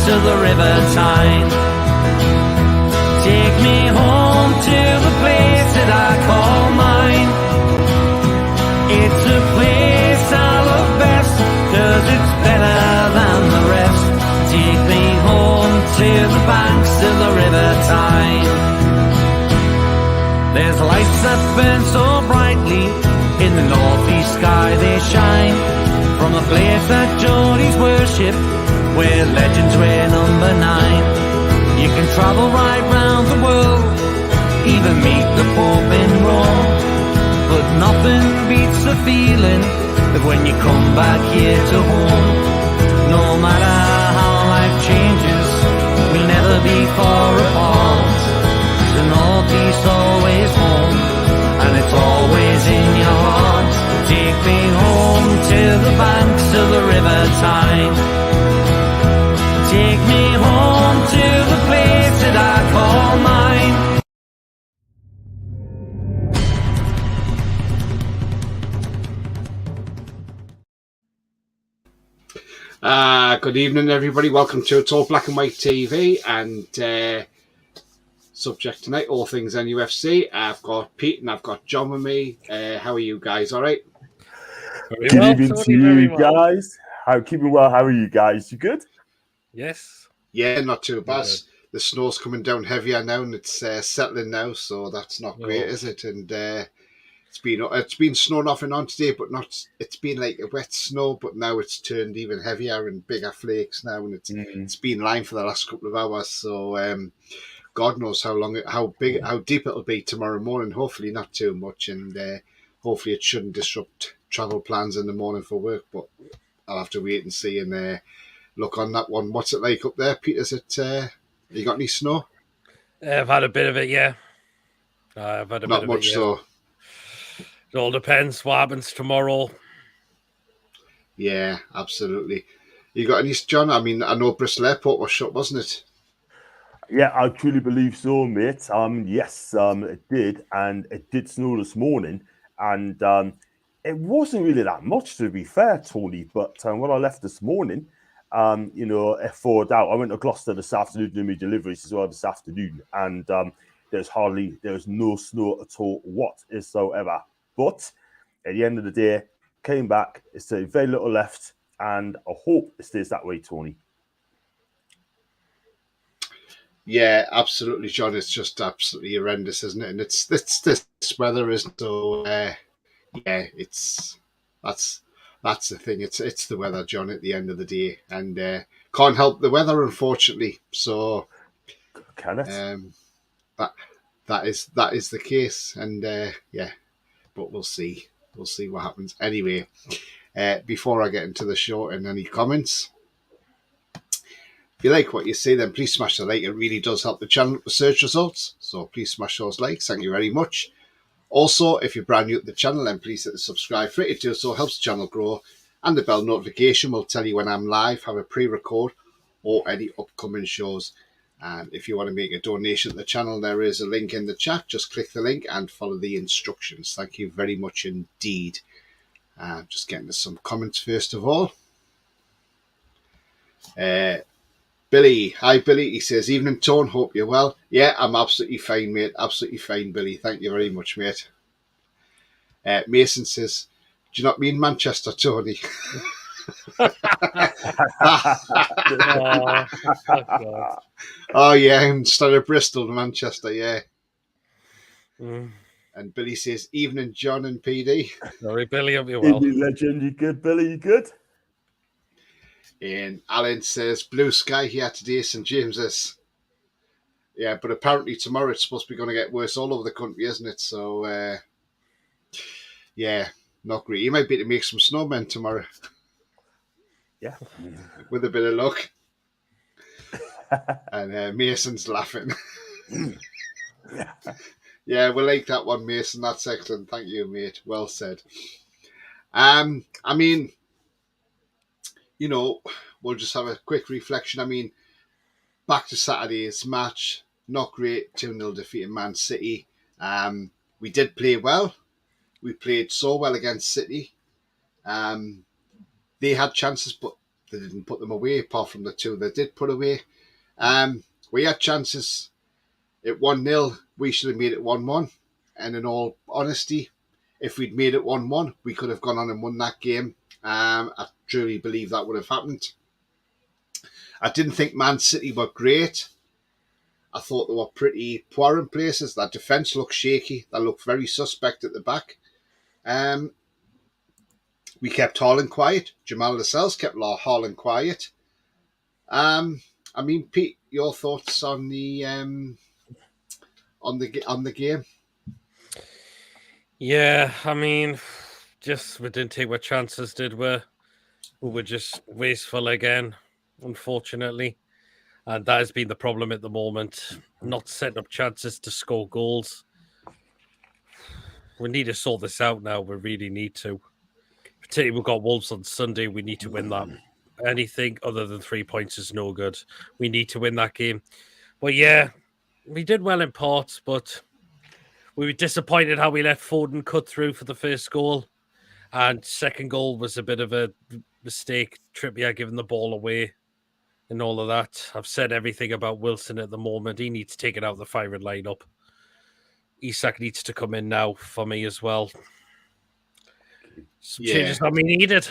of the River Tyne. Take me home to the place that I call mine. It's a place I love best, 'cause it's better than the rest. Take me home to the banks of the River Tyne. There's lights that burn so brightly, in the northeast sky they shine. From the place that Geordies worship, where legends wear number 9. You can travel right round the world, even meet the Pope in Rome. But nothing beats the feeling of when you come back here to home. No matter how life changes, we'll never be far apart. The northeast always home, and it's always in your heart. Take me home to the banks of the River Tyne. Take me home to the place that I call mine. Good evening, everybody. Welcome to It's All Black and White TV, and subject tonight, all things NUFC. I've got Pete and I've got John with me. How are you guys? All right? Good evening to you guys. Keeping well. How are you guys? You good? Yes. Yeah, not too bad. The snow's coming down heavier now, and it's settling now, so that's not great, is it? And it's been snowing off and on today, but not. It's been like a wet snow, but now it's turned even heavier and bigger flakes now, and it's been lying for the last couple of hours. So God knows how long, how deep it'll be tomorrow morning. Hopefully not too much, and hopefully it shouldn't disrupt travel plans in the morning for work. But I'll have to wait and see and look on that one. What's it like up there, Pete? Is it? You got any snow? I've had a bit of it, yeah. I've had a not bit much, of it, yeah. so. It all depends what happens tomorrow. Yeah, absolutely. You got any, John? I mean, I know Bristol Airport was shut, wasn't it? Yeah, I truly believe so, mate. Yes, it did, and it did snow this morning, and it wasn't really that much, to be fair, Tony. But when I left this morning, it thawed out. I went to Gloucester this afternoon doing my deliveries as well this afternoon, and there's no snow at all whatsoever. But at the end of the day, came back. It's very little left, and I hope it stays that way, Tony. Yeah, absolutely, John. It's just absolutely horrendous, isn't it? And it's this weather isn't so. Yeah, that's the thing. It's the weather, John. At the end of the day, and can't help the weather, unfortunately. So, can it? That is the case, and yeah, but we'll see. We'll see what happens. Anyway, before I get into the show, and any comments. If you like what you see, then please smash the like. It really does help the channel with search results. So please smash those likes. Thank you very much. Also, if you're brand new to the channel, then please hit the subscribe. Free to do so helps the channel grow. And the bell notification will tell you when I'm live, have a pre-record, or any upcoming shows. And if you want to make a donation to the channel, there is a link in the chat. Just click the link and follow the instructions. Thank you very much indeed. Just getting to some comments first of all. Billy, hi Billy. He says, evening Tone, hope you're well. Yeah, I'm absolutely fine, mate. Absolutely fine, Billy. Thank you very much, mate. Mason says, do you not mean Manchester, Tony? Oh yeah, instead of Bristol, Manchester, yeah. And Billy says, evening John and PD. Sorry, Billy, hope you're well. Evening, legend. You good, Billy? You good? And Alan says, blue sky here today, St James's. Yeah, but apparently tomorrow it's supposed to be going to get worse all over the country, isn't it? So, yeah, not great. You might be able to make some snowmen tomorrow. Yeah. With a bit of luck. And Mason's laughing. Yeah, we'll like that one, Mason. That's excellent. Thank you, mate. Well said. I mean, you know, we'll just have a quick reflection. I mean, back to Saturday's match, not great, 2-0 defeat in Man City. We did play well. We played so well against City. They had chances, but they didn't put them away, apart from the two they did put away. We had chances at 1-0. We should have made it 1-1. And in all honesty, if we'd made it 1-1, we could have gone on and won that game. I truly believe that would have happened. I didn't think Man City were great. I thought they were pretty poor in places. Their defence looked shaky. They looked very suspect at the back. We kept Haaland quiet. Jamal Lascelles kept Haaland quiet. I mean, Pete, your thoughts on the game? Yeah, I mean, just we didn't take our chances, did we? We were just wasteful again, unfortunately. And that has been the problem at the moment. Not setting up chances to score goals. We need to sort this out now. We really need to. Particularly, we've got Wolves on Sunday. We need to win that. Anything other than 3 points is no good. We need to win that game. But yeah, we did well in parts, but we were disappointed how we let Foden cut through for the first goal. And second goal was a bit of a mistake. Trippier giving the ball away and all of that. I've said everything about Wilson at the moment. He needs to take it out of the firing lineup. Isak needs to come in now for me as well. Some changes that we needed.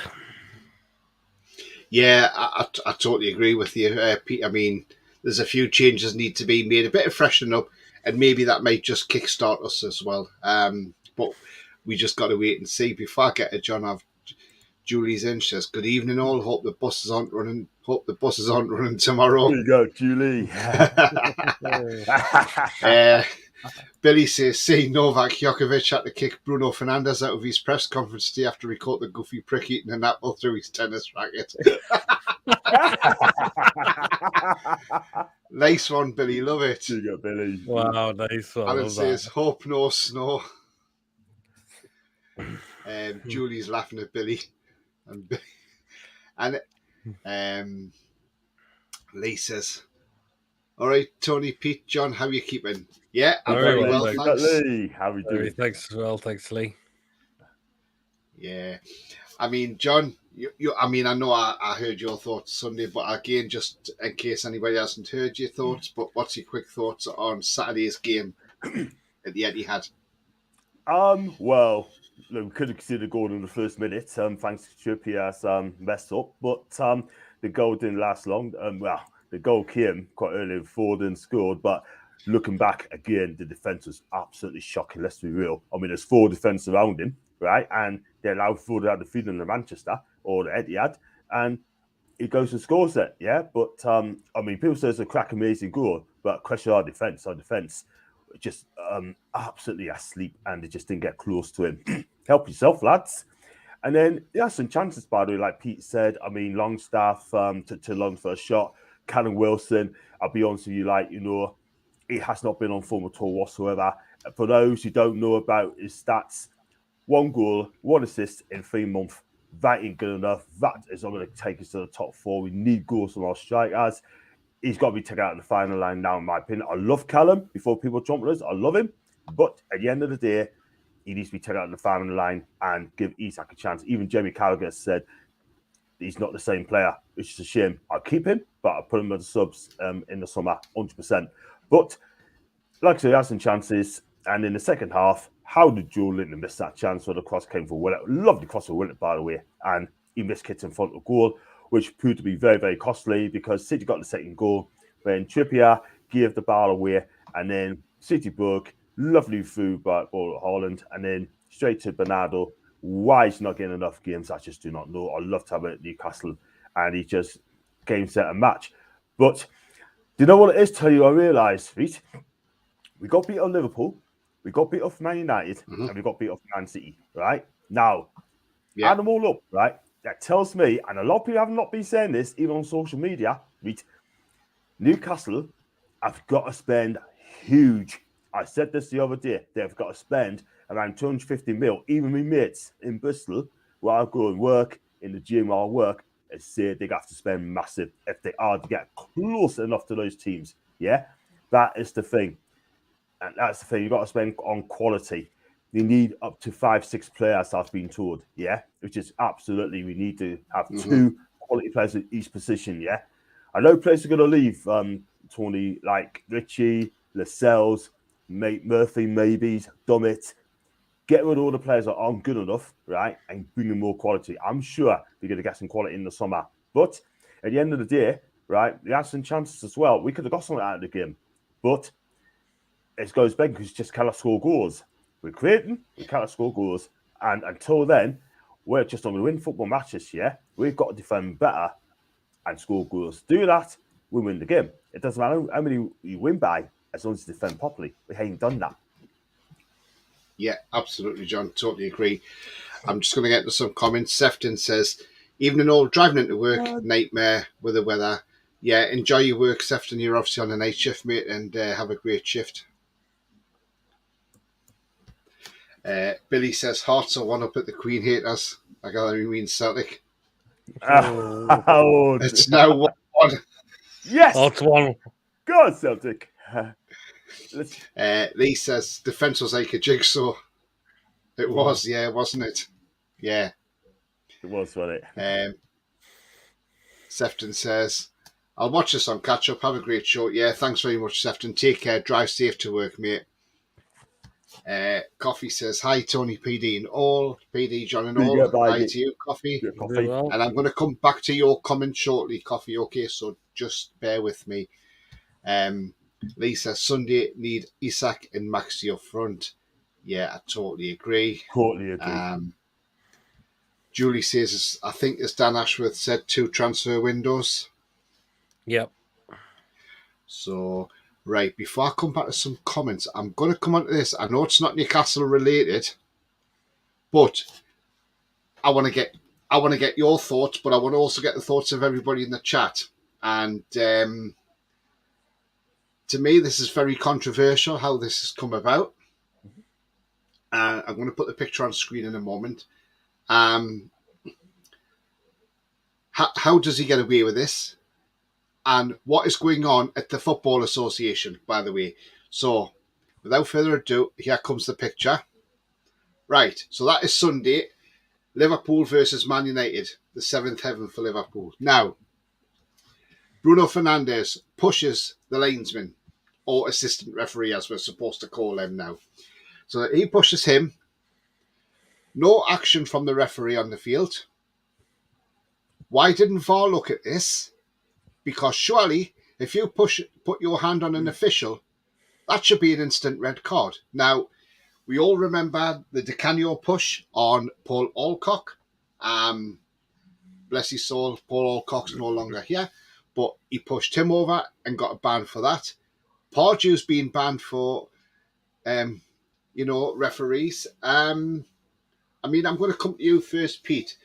Yeah, I totally agree with you, Pete. I mean, there's a few changes need to be made, a bit of freshening up, and maybe that might just kickstart us as well. But we just got to wait and see. Before I get to John, Julie's in. She says, "Good evening, all. Hope the buses aren't running. Hope the buses aren't running tomorrow." There you go, Julie. Billy says, "See, Novak Djokovic had to kick Bruno Fernandes out of his press conference today after he caught the goofy prick eating an apple through his tennis racket." Nice one, Billy. Love it. There you go, Billy. Wow, nice one. Alan says, "Hope no snow." Julie's laughing at Billy, and Lee says, "All right, Tony, Pete, John, how are you keeping?" Yeah, I'm very well, thanks. Lee, how are we doing? Thanks as well, thanks, Lee. Yeah, I mean, John, I mean, I know I heard your thoughts Sunday, but again, just in case anybody hasn't heard your thoughts, but what's your quick thoughts on Saturday's game at the Etihad? Well, look, we could have considered goal in the first minute, thanks to Trippier's mess up, but the goal didn't last long. Well, the goal came quite early before Foden scored, but looking back again, the defence was absolutely shocking, let's be real. I mean, there's 4 defence around him, right? And they allowed Foden out the field in the Manchester or the Etihad, and he goes and scores it, yeah? But, I mean, people say it's a crack amazing goal, but question our defence just absolutely asleep, and they just didn't get close to him. Help yourself, lads. And then, yeah, some chances, by the way, like Pete said. I mean, Longstaff to long for a shot. Callum Wilson, I'll be honest with you, like, you know, he has not been on form at all whatsoever. For those who don't know about his stats, 1 goal, 1 assist in 3 months. That ain't good enough. That is not going to take us to the top 4. We need goals from our strikers. He's got to be taken out of the final line now, in my opinion. I love Callum, before people jump on us. I love him. But at the end of the day, he needs to be taken out of the final line and give Isak a chance. Even Jamie Carragher said he's not the same player, which is a shame. I'll keep him, but I'll put him as subs in the summer, 100%. But like I said, he had some chances. And in the second half, how did Joe Linton miss that chance where the cross came for Willett? Lovely cross for Willett, by the way. And he missed kits in front of goal, which proved to be very, very costly because City got the second goal when Trippier gave the ball away, and then City broke. Lovely through by Haaland, and then straight to Bernardo. Why he's not getting enough games, I just do not know. I love to have it at Newcastle, and he just game, set, and match. But do you know what it is? Tell you, I realised, right? We got beat on Liverpool, we got beat off Man United, and we got beat off Man City, right? Now, add them all up, right? That tells me, and a lot of people have not been saying this, even on social media, right? Newcastle have got to spend huge. I said this the other day. They've got to spend around 250 mil. Even my mates in Bristol, where I go and work, in the gym where I work, they say they have to spend massive if they are to get close enough to those teams. Yeah? That is the thing. And that's the thing. You've got to spend on quality. You need up to 5-6 players, I've been told. Yeah? Which is absolutely, we need to have 2 quality players at each position, yeah? I know players are going to leave, Tony, like Richie, Lascelles, Murphy, Maybes, Dummett. Get rid of all the players that aren't good enough, right? And bring in more quality. I'm sure they're going to get some quality in the summer. But at the end of the day, right, we had some chances as well. We could have got something out of the game. But it goes back because just cannot score goals. We're creating, we cannot score goals. And until then, we're just not going to win football matches, yeah? We've got to defend better and score goals. Do that, we win the game. It doesn't matter how many you win by, as long as you defend properly. We ain't done that. Yeah, absolutely, John. Totally agree. I'm just going to get to some comments. Sefton says, evening all, driving into work, nightmare with the weather. Yeah, enjoy your work, Sefton. You're obviously on a night shift, mate, and have a great shift. Billy says, Hearts are one up at the Queen haters. I gather he means Celtic. Oh. It's now 1-1. Yes! Oh, it's one. Go on, Celtic. Lee says, defence was like a jigsaw. It was, yeah, wasn't it? Yeah. It was, wasn't it? Sefton says, I'll watch this on catch up. Have a great show. Yeah, thanks very much, Sefton. Take care. Drive safe to work, mate. Coffee says, hi, Tony, PD, and all. PD, John, and all. Hi to you, Coffee. Coffee. Well. And I'm going to come back to your comment shortly, Coffee. Okay, so just bear with me. Lee says, Sunday need Isak and Maxi up front. Yeah, I totally agree. Totally agree. Julie says, I think as Dan Ashworth said, 2 transfer windows. Yep. So, right, before I come back to some comments, I'm going to come on to this. I know it's not Newcastle related, but I want to get your thoughts, but I want to also get the thoughts of everybody in the chat. And to me, this is very controversial how this has come about. I'm going to put the picture on screen in a moment. How does he get away with this? And what is going on at the Football Association, by the way? So, without further ado, here comes the picture. Right, so that is Sunday. Liverpool versus Man United. The 7th heaven for Liverpool. Now, Bruno Fernandes pushes the linesman, or assistant referee, as we're supposed to call him now. So he pushes him. No action from the referee on the field. Why didn't VAR look at this? Because surely, if you put your hand on an official, that should be an instant red card. Now, we all remember the Di Canio push on Paul Alcock. Bless his soul, Paul Alcock's no longer here, but he pushed him over and got a ban for that. Pardew's been banned for, referees. I'm going to come to you first, Pete.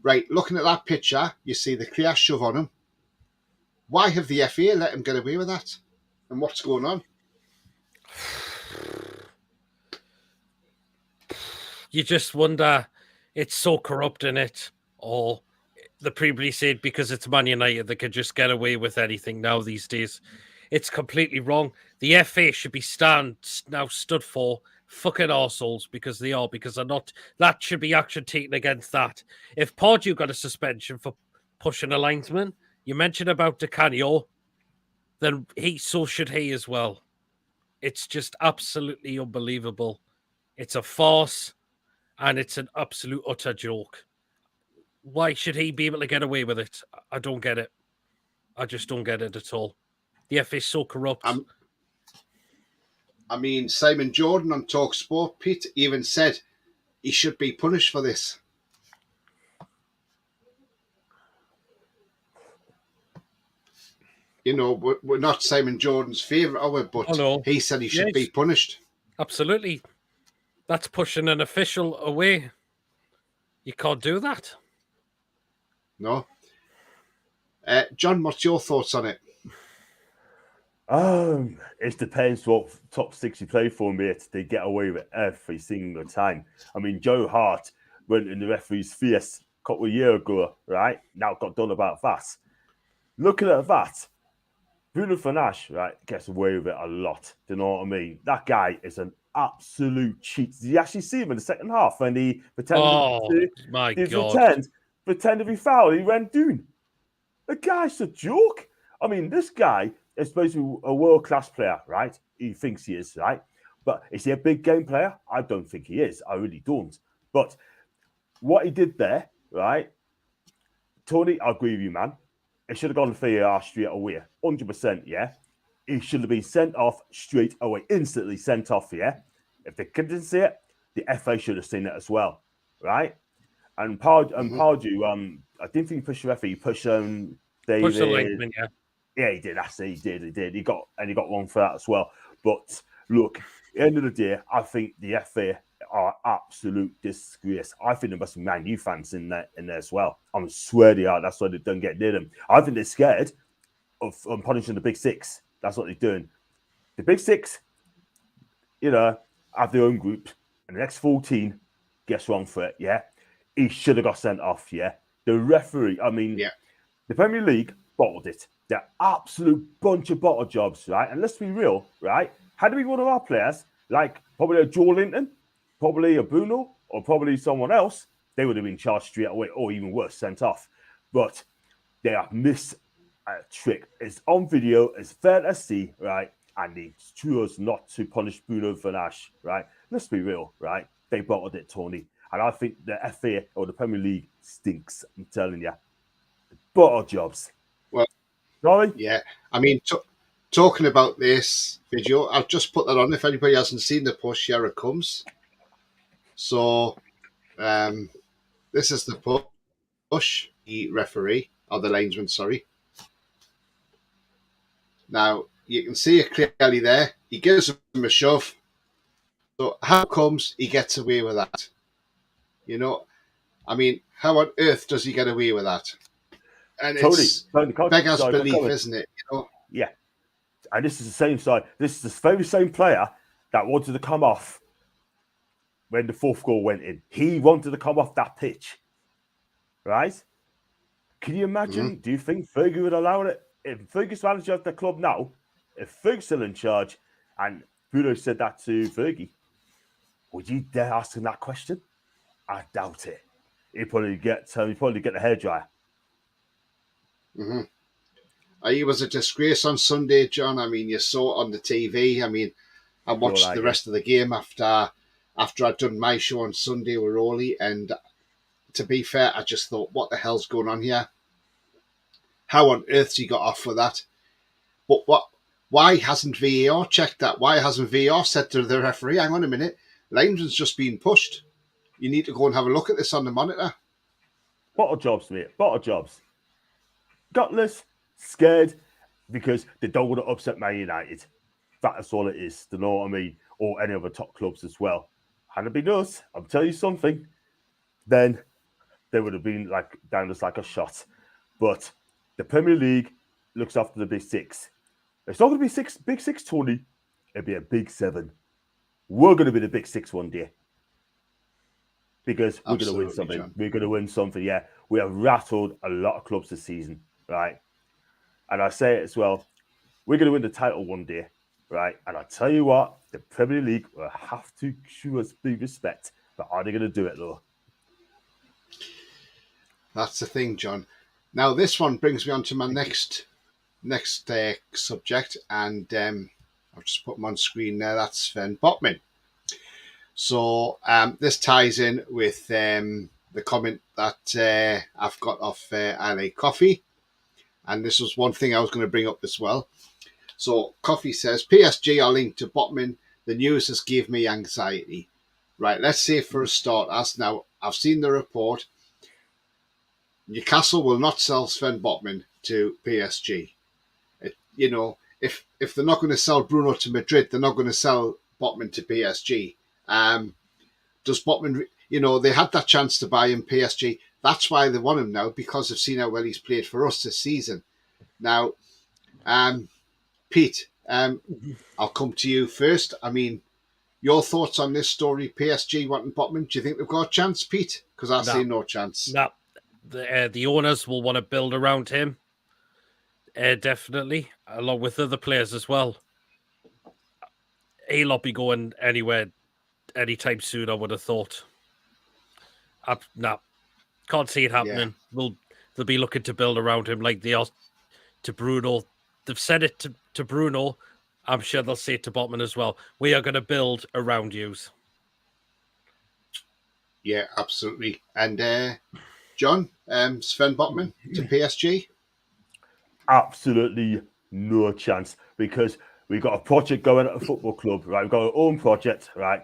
Right, looking at that picture, you see the clear shove on him. Why have the FA let him get away with that? And what's going on? You just wonder, it's so corrupt in it, or the Premier said because it's Man United, they could just get away with anything now these days. It's completely wrong. The FA should be stood for fucking arseholes because they're not. That should be action taken against that. If Pardew got a suspension for pushing a linesman, you mentioned about Di Canio, then so should he as well. It's just absolutely unbelievable. It's a farce, and it's an absolute utter joke. Why should he be able to get away with it? I don't get it. I just don't get it at all. The FA is so corrupt. Simon Jordan on TalkSport, Pete, even said he should be punished for this. You know, we're not Simon Jordan's favourite, are we? But he said he should be punished. Absolutely. That's pushing an official away. You can't do that. No. John, what's your thoughts on it? It depends what top 6 you play for, mate. They get away with every single time. I mean, Joe Hart went in the referee's face a couple of years ago, right? Now got done about that. Looking at that, Bruno Fernandes, right, gets away with it a lot. Do you know what I mean? That guy is an absolute cheat. Did you actually see him in the second half when he pretended pretended to be fouled? He went down. The guy's a joke. I mean, this guy is supposed to be a world-class player, right? He thinks he is, right? But is he a big game player? I don't think he is. I really don't. But what he did there, right? Tony, I agree with you, man. It should have gone VAR straight away. 100%, yeah? He should have been sent off straight away, instantly sent off, yeah? If they couldn't see it, the FA should have seen it as well, right? And Pardew, I didn't think he pushed the referee. He pushed Push the David. linesman, yeah. Yeah, he did. That's it. He did. He got one for that as well. But look, at the end of the day, I think the FA are absolute disgrace. I think there must be Man U fans in there as well. I swear they are. That's why they don't get near them. I think they're scared of punishing the Big Six. That's what they're doing. The Big Six, have their own group, and the next 14 gets wrong for it. Yeah, he should have got sent off. Yeah, the referee. I mean, the Premier League bottled it. They're absolute bunch of bottle jobs, right? And let's be real, right? Had it been one of our players, like probably a Joe Linton, probably a Bruno, or probably someone else, they would have been charged straight away, or even worse, sent off. But they have missed a trick. It's on video, it's fair to see, right? And they chose not to punish Bruno Fernandes, right? Let's be real, right? They bottled it, Tony. And I think the FA or the Premier League stinks, I'm telling you. Bottle jobs. Well, sorry? Yeah. I mean, talking about this video, I'll just put that on. If anybody hasn't seen the push, here it comes. So, this is the push, the referee, or the linesman, sorry. Now, you can see it clearly there. He gives him a shove. So, how comes he gets away with that? I mean, how on earth does he get away with that? And it's beggars belief, isn't it? Yeah. And this is the same side. This is the very same player that wanted to come off when the fourth goal went in. He wanted to come off that pitch. Right? Can you imagine? Mm-hmm. Do you think Fergie would allow it? If Fergie's manager of the club now, if Fergie's still in charge, and Bruno said that to Fergie, would you dare ask him that question? I doubt it. He'd probably get the hairdryer. Mm-hmm. He was a disgrace on Sunday, John. I mean, you saw it on the TV. I mean, I watched the rest of the game after I'd done my show on Sunday with Rolly, and to be fair, I just thought, what the hell's going on here? How on earth he got off with that? But why hasn't VAR checked that? Why hasn't VAR said to the referee, hang on a minute, linesman's just been pushed. You need to go and have a look at this on the monitor. Bottle jobs, mate. Bottle jobs. Gutless, scared, because they don't want to upset Man United. That's all it is. Do you know what I mean? Or any other top clubs as well. Had it been us, I'll tell you something, then they would have been down just like a shot. But the Premier League looks after the Big Six. It's not going to be Big Six, Tony. It'll be a Big Seven. We're going to be the Big Six one day. Because we're going to win something. John. We're going to win something, yeah. We have rattled a lot of clubs this season, right? And I say it as well. We're going to win the title one day, right? And I tell you what, the Premier League will have to show us big respect. But are they going to do it, though? That's the thing, John. Now, this one brings me on to my next subject. And I'll just put them on screen there. That's Sven Botman. So this ties in with the comment that I've got off LA Coffee. And this was one thing I was going to bring up as well. So Coffee says, PSG are linked to Botman. The news has given me anxiety. Right, let's say for a start, as now, I've seen the report. Newcastle will not sell Sven Botman to PSG. If they're not going to sell Bruno to Madrid, they're not going to sell Botman to PSG. Does Botman, they had that chance to buy him PSG. That's why they want him now, because they've seen how well he's played for us this season. Now, Pete, I'll come to you first. I mean, your thoughts on this story, PSG wanting Botman, do you think they've got a chance, Pete? Because I see no chance. No. The owners will want to build around him, definitely, along with other players as well. He'll not be going anywhere anytime soon, I would have thought. No, can't see it happening. they'll be looking to build around him like they are to Bruno. They've said it to Bruno. I'm sure they'll say it to Botman as well. We are going to build around yous. Yeah, absolutely. And John, Sven Botman to PSG? Absolutely no chance, because we've got a project going at a football club, right? We've got our own project, right?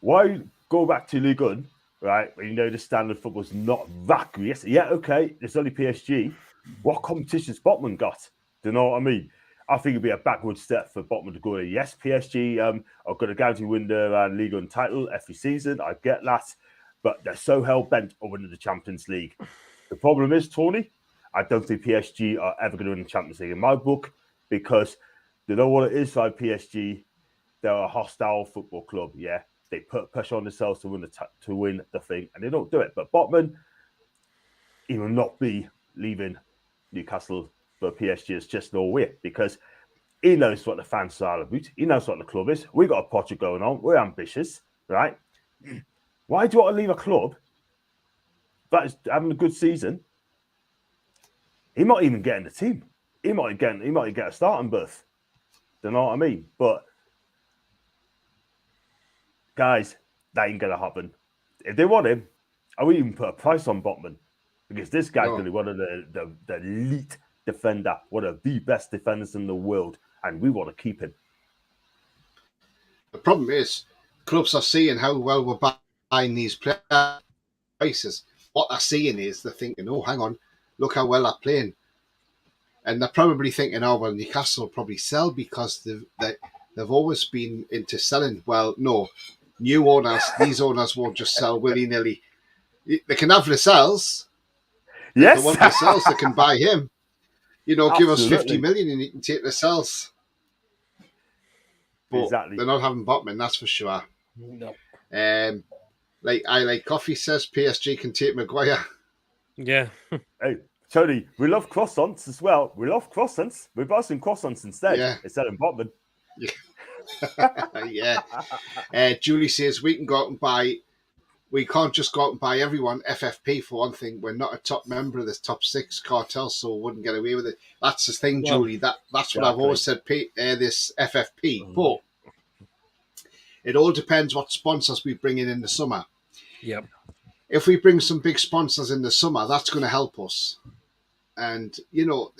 Why go back to Ligue 1, right? When you know the standard of football's not that great. Yeah, okay, it's only PSG. What competition's Botman got? Do you know what I mean? I think it'd be a backward step for Botman to go to, yes, PSG are going to guarantee win the Ligue 1 title every season. I get that. But they're so hell-bent on winning the Champions League. The problem is, Tony, I don't think PSG are ever going to win the Champions League in my book, because they know what it is like PSG. They're a hostile football club, yeah. They put pressure on themselves to win the thing, and they don't do it. But Botman, he will not be leaving Newcastle for PSG. It's just no way, because he knows what the fans are about. He knows what the club is. We got a project going on. We're ambitious, right? Why do you want to leave a club that is having a good season? He might even get in the team. He might get a starting berth. Do you know what I mean? But guys, that ain't gonna happen. If they want him, I would even put a price on Botman, because this guy's gonna be one of the elite defender, one of the best defenders in the world, and we want to keep him. The problem is, clubs are seeing how well we're buying these prices. What they're seeing is they're thinking, oh, hang on, look how well they're playing. And they're probably thinking, oh, well, Newcastle will probably sell because they've always been into selling. Well, no, new owners, these owners won't just sell willy-nilly. They can have Lascelles. Yes. If they want Lascelles, they can buy him. You know, give us Absolutely. 50 million and you can take Lascelles. But Exactly. they're not having Botman, that's for sure. No. Like I Like Coffee says, PSG can take Maguire. Yeah. Hey, Tony, we love croissants as well. We love croissants. We're buying some croissants instead of Botman. Yeah. Julie says we can't just go out and buy everyone. FFP, for one thing, we're not a top member of the top 6 cartel, so we wouldn't get away with it. That's the thing, Well, Julie. That's what I've always said. This FFP, but it all depends what sponsors we bring in the summer. Yep. If we bring some big sponsors in the summer, that's going to help us. And you know,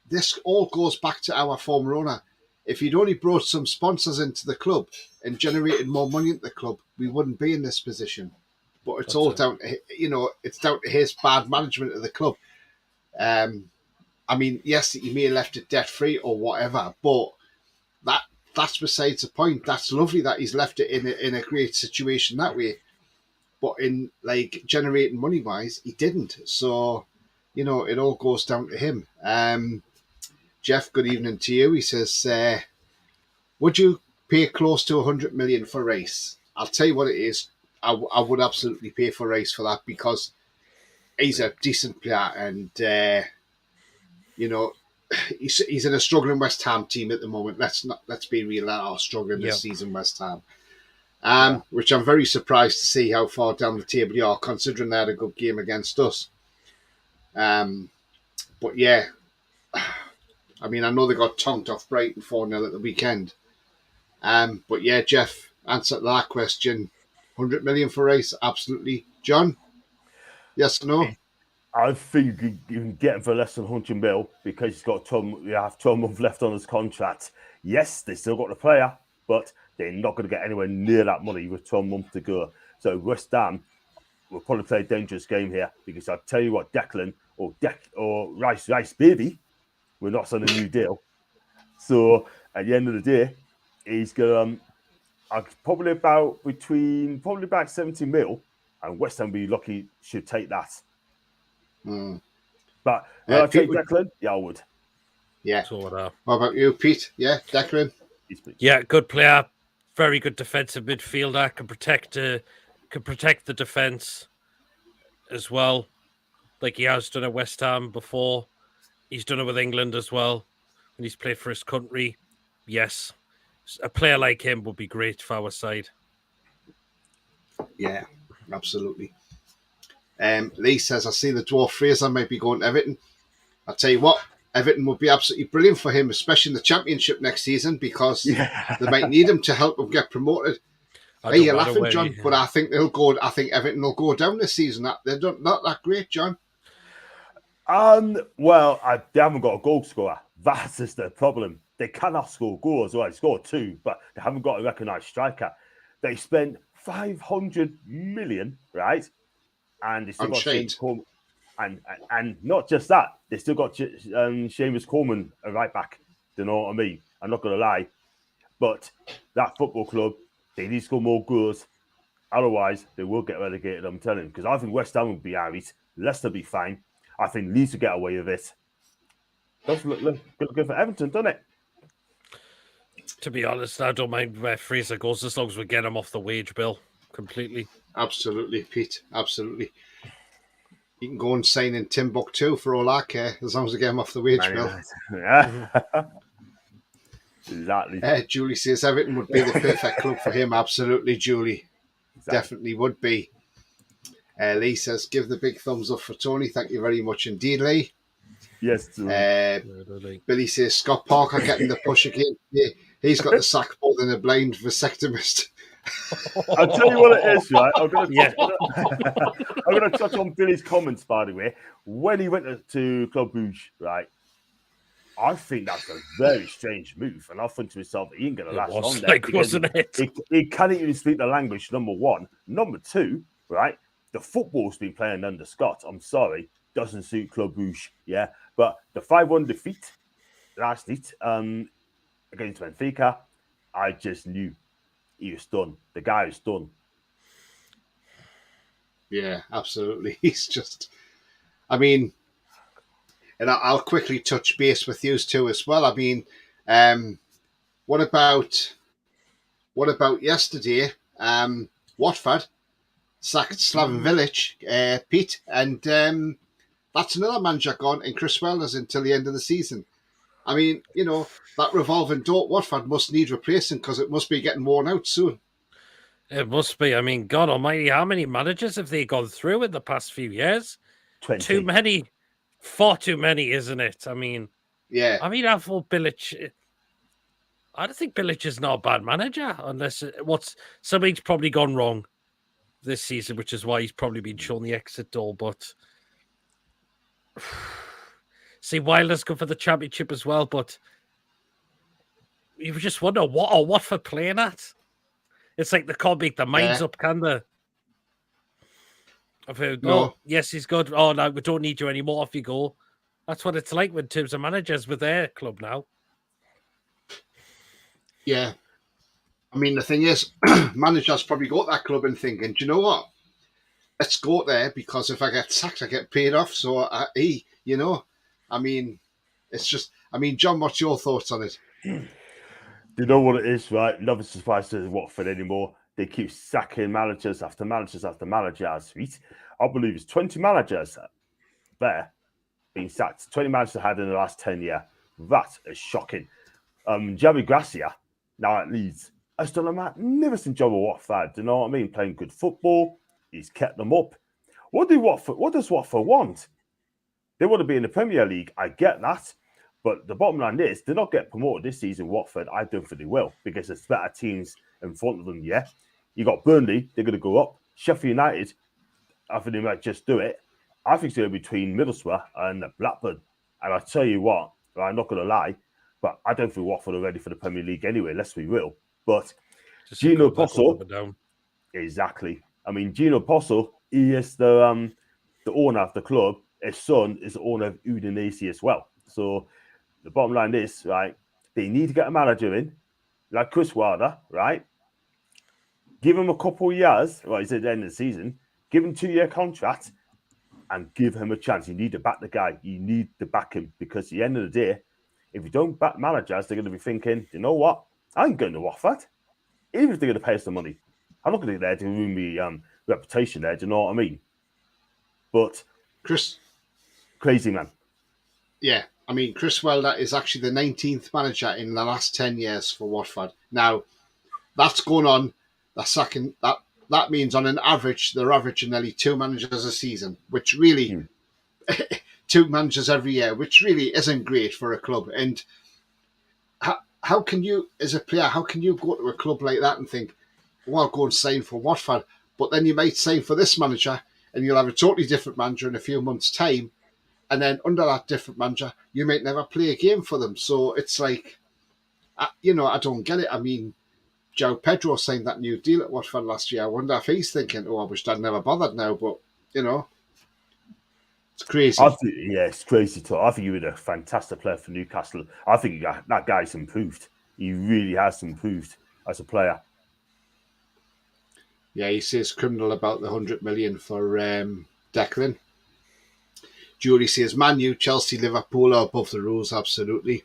this all goes back to our former owner. If he'd only brought some sponsors into the club and generated more money into the club, we wouldn't be in this position. But it's down to his bad management of the club. I mean, yes, he may have left it debt free or whatever, but that's besides the point. That's lovely that he's left it in a great situation that way. But in like generating money wise, he didn't. So, you know, it all goes down to him. Jeff, good evening to you. He says, would you pay close to 100 million for Race? I'll tell you what it is. I would absolutely pay for Race for that, because he's a decent player, and you know, he's in a struggling West Ham team at the moment. Let's be real, that are struggling this season, West Ham. Which I'm very surprised to see how far down the table you are, considering they had a good game against us. But yeah, I mean, I know they got tonked off Brighton 4-0 at the weekend. But yeah, Jeff, answer to that question. 100 million for Race, absolutely. John, yes or no? I think you can get him for less than 100 mil, because he's got 12 months left on his contract. Yes, they still got the player, but they're not going to get anywhere near that money with 12 months to go. So West Ham will probably play a dangerous game here, because I'll tell you what, Declan or Rice baby, we're not signing a new deal. So at the end of the day, he's going to probably about 70 mil, and West Ham be lucky should take that. But will I take Declan? Yeah, I would. Yeah. So what about you, Pete? Yeah, Declan? Yeah, good player. Very good defensive midfielder. Can protect the defense as well, like he has done at West Ham before. He's done it with England as well when he's played for his country. Yes, a player like him would be great for our side. Yeah, absolutely. Lee says, I see the dwarf Fraser might be going to Everton. I'll tell you what, Everton would be absolutely brilliant for him, especially in the Championship next season, because they might need him to help him get promoted. Hey, you're laughing, John, but I think they'll go. I think Everton will go down this season. They're not that great, John. Well, they haven't got a goal scorer. That's just the problem. They cannot score goals. Well, they scored 2, but they haven't got a recognised striker. They spent 500 million, right? And they still got James Coleman. And not just that, they still got Seamus Coleman, a right back. Do you know what I mean? I'm not going to lie. But that football club, they need to score more goals. Otherwise, they will get relegated, I'm telling you. Because I think West Ham will be all right. Leicester will be fine. I think Leeds will get away with it. Does look good for Everton, doesn't it? To be honest, I don't mind where Fraser goes as long as we get him off the wage bill completely. Absolutely, Pete. Absolutely. You can go and sign in Timbuktu for all I care, as long as we get him off the wage bill. Exactly. Julie says Everton would be the perfect club for him. Absolutely, Julie. Exactly. Definitely would be. Lee says, give the big thumbs up for Tony. Thank you very much indeed, Lee. Yes, Billy says, Scott Parker getting the push again. Yeah, he's got the sack more than a blind vasectomist. I'll tell you what it is, right? I'm going to touch on Billy's comments, by the way. When he went to Club Brugge, right? I think that's a very strange move. And I think to myself, he ain't going to last long there. Wasn't it? He can't even speak the language, number one. Number two, right? The football's been playing under Scott. I'm sorry. Doesn't suit Club Brugge, yeah? But the 5-1 defeat last night against Benfica, I just knew he was done. The guy is done. Yeah, absolutely. He's just, I mean, and I'll quickly touch base with you too as well. I mean, what about yesterday? Watford sacked Slaven Village, Pete, and that's another manager gone, and Chris Wellers until the end of the season. I mean, you know, that revolving door, Watford must need replacing because it must be getting worn out soon. It must be. I mean, God almighty, how many managers have they gone through in the past few years? 20. Too many. Far too many, isn't it? I mean, yeah. I mean, I thought Bilic. I don't think Bilic is not a bad manager, unless something's probably gone wrong this season, which is why he's probably been shown the exit door. But see, Wilder's good for the championship as well, but you just wonder what for playing at. It's like they can't make their minds up, can they? I've heard, no. Yes, he's good. Oh, no, we don't need you anymore. Off you go. That's what it's like in terms of managers with their club now. Yeah. I mean, the thing is, managers probably got that club and thinking, do you know what? Let's go there because if I get sacked, I get paid off. So, you know, I mean, it's just, I mean, John, what's your thoughts on it? You know what it is, right? Never surprised to Watford anymore. They keep sacking managers after managers after managers. I believe it's 20 managers there being sacked. 20 managers had in the last 10 years. That is shocking. Javi Gracia, now at Leeds, has done a magnificent job of Watford. Do you know what I mean? Playing good football. He's kept them up. What does Watford want? They want to be in the Premier League. I get that. But the bottom line is, they'll not get promoted this season, Watford. I don't think they will, because there's better teams in front of them, yeah? You got Burnley, they're going to go up. Sheffield United, I think they might just do it. I think it's going to be between Middlesbrough and Blackburn. And I tell you what, I'm not going to lie, but I don't think Watford are ready for the Premier League anyway, let's be real. But just Gino Posso, exactly. I mean, Gino Posso, he is the owner of the club. His son is the owner of Udinese as well. So the bottom line is, right, they need to get a manager in, like Chris Wilder, right? Give him a couple of years, well, he's at the end of the season, give him a 2-year contract and give him a chance. You need to back the guy. You need to back him because at the end of the day, if you don't back managers, they're going to be thinking, you know what? I ain't going to Watford. Even if they're going to pay us the money. I'm not going to be there to ruin my reputation there. Do you know what I mean? But Chris, crazy man. Yeah, I mean, Chris Wilder is actually the 19th manager in the last 10 years for Watford. Now, that's going on. That that means on an average, they're averaging nearly 2 managers a season, which really, 2 managers every year, which really isn't great for a club. And how can you, as a player, how can you go to a club like that and think, well, I'll go and sign for Watford, but then you might sign for this manager and you'll have a totally different manager in a few months' time. And then under that different manager, you might never play a game for them. So it's like, I don't get it. I mean, Joe Pedro signed that new deal at Watford last year. I wonder if he's thinking, I wish I'd never bothered now. But, it's crazy. It's crazy too. I think he was a fantastic player for Newcastle. I think that guy's improved. He really has improved as a player. Yeah, he says criminal about the 100 million for Declan. Julie says Man U, Chelsea, Liverpool are above the rules, absolutely.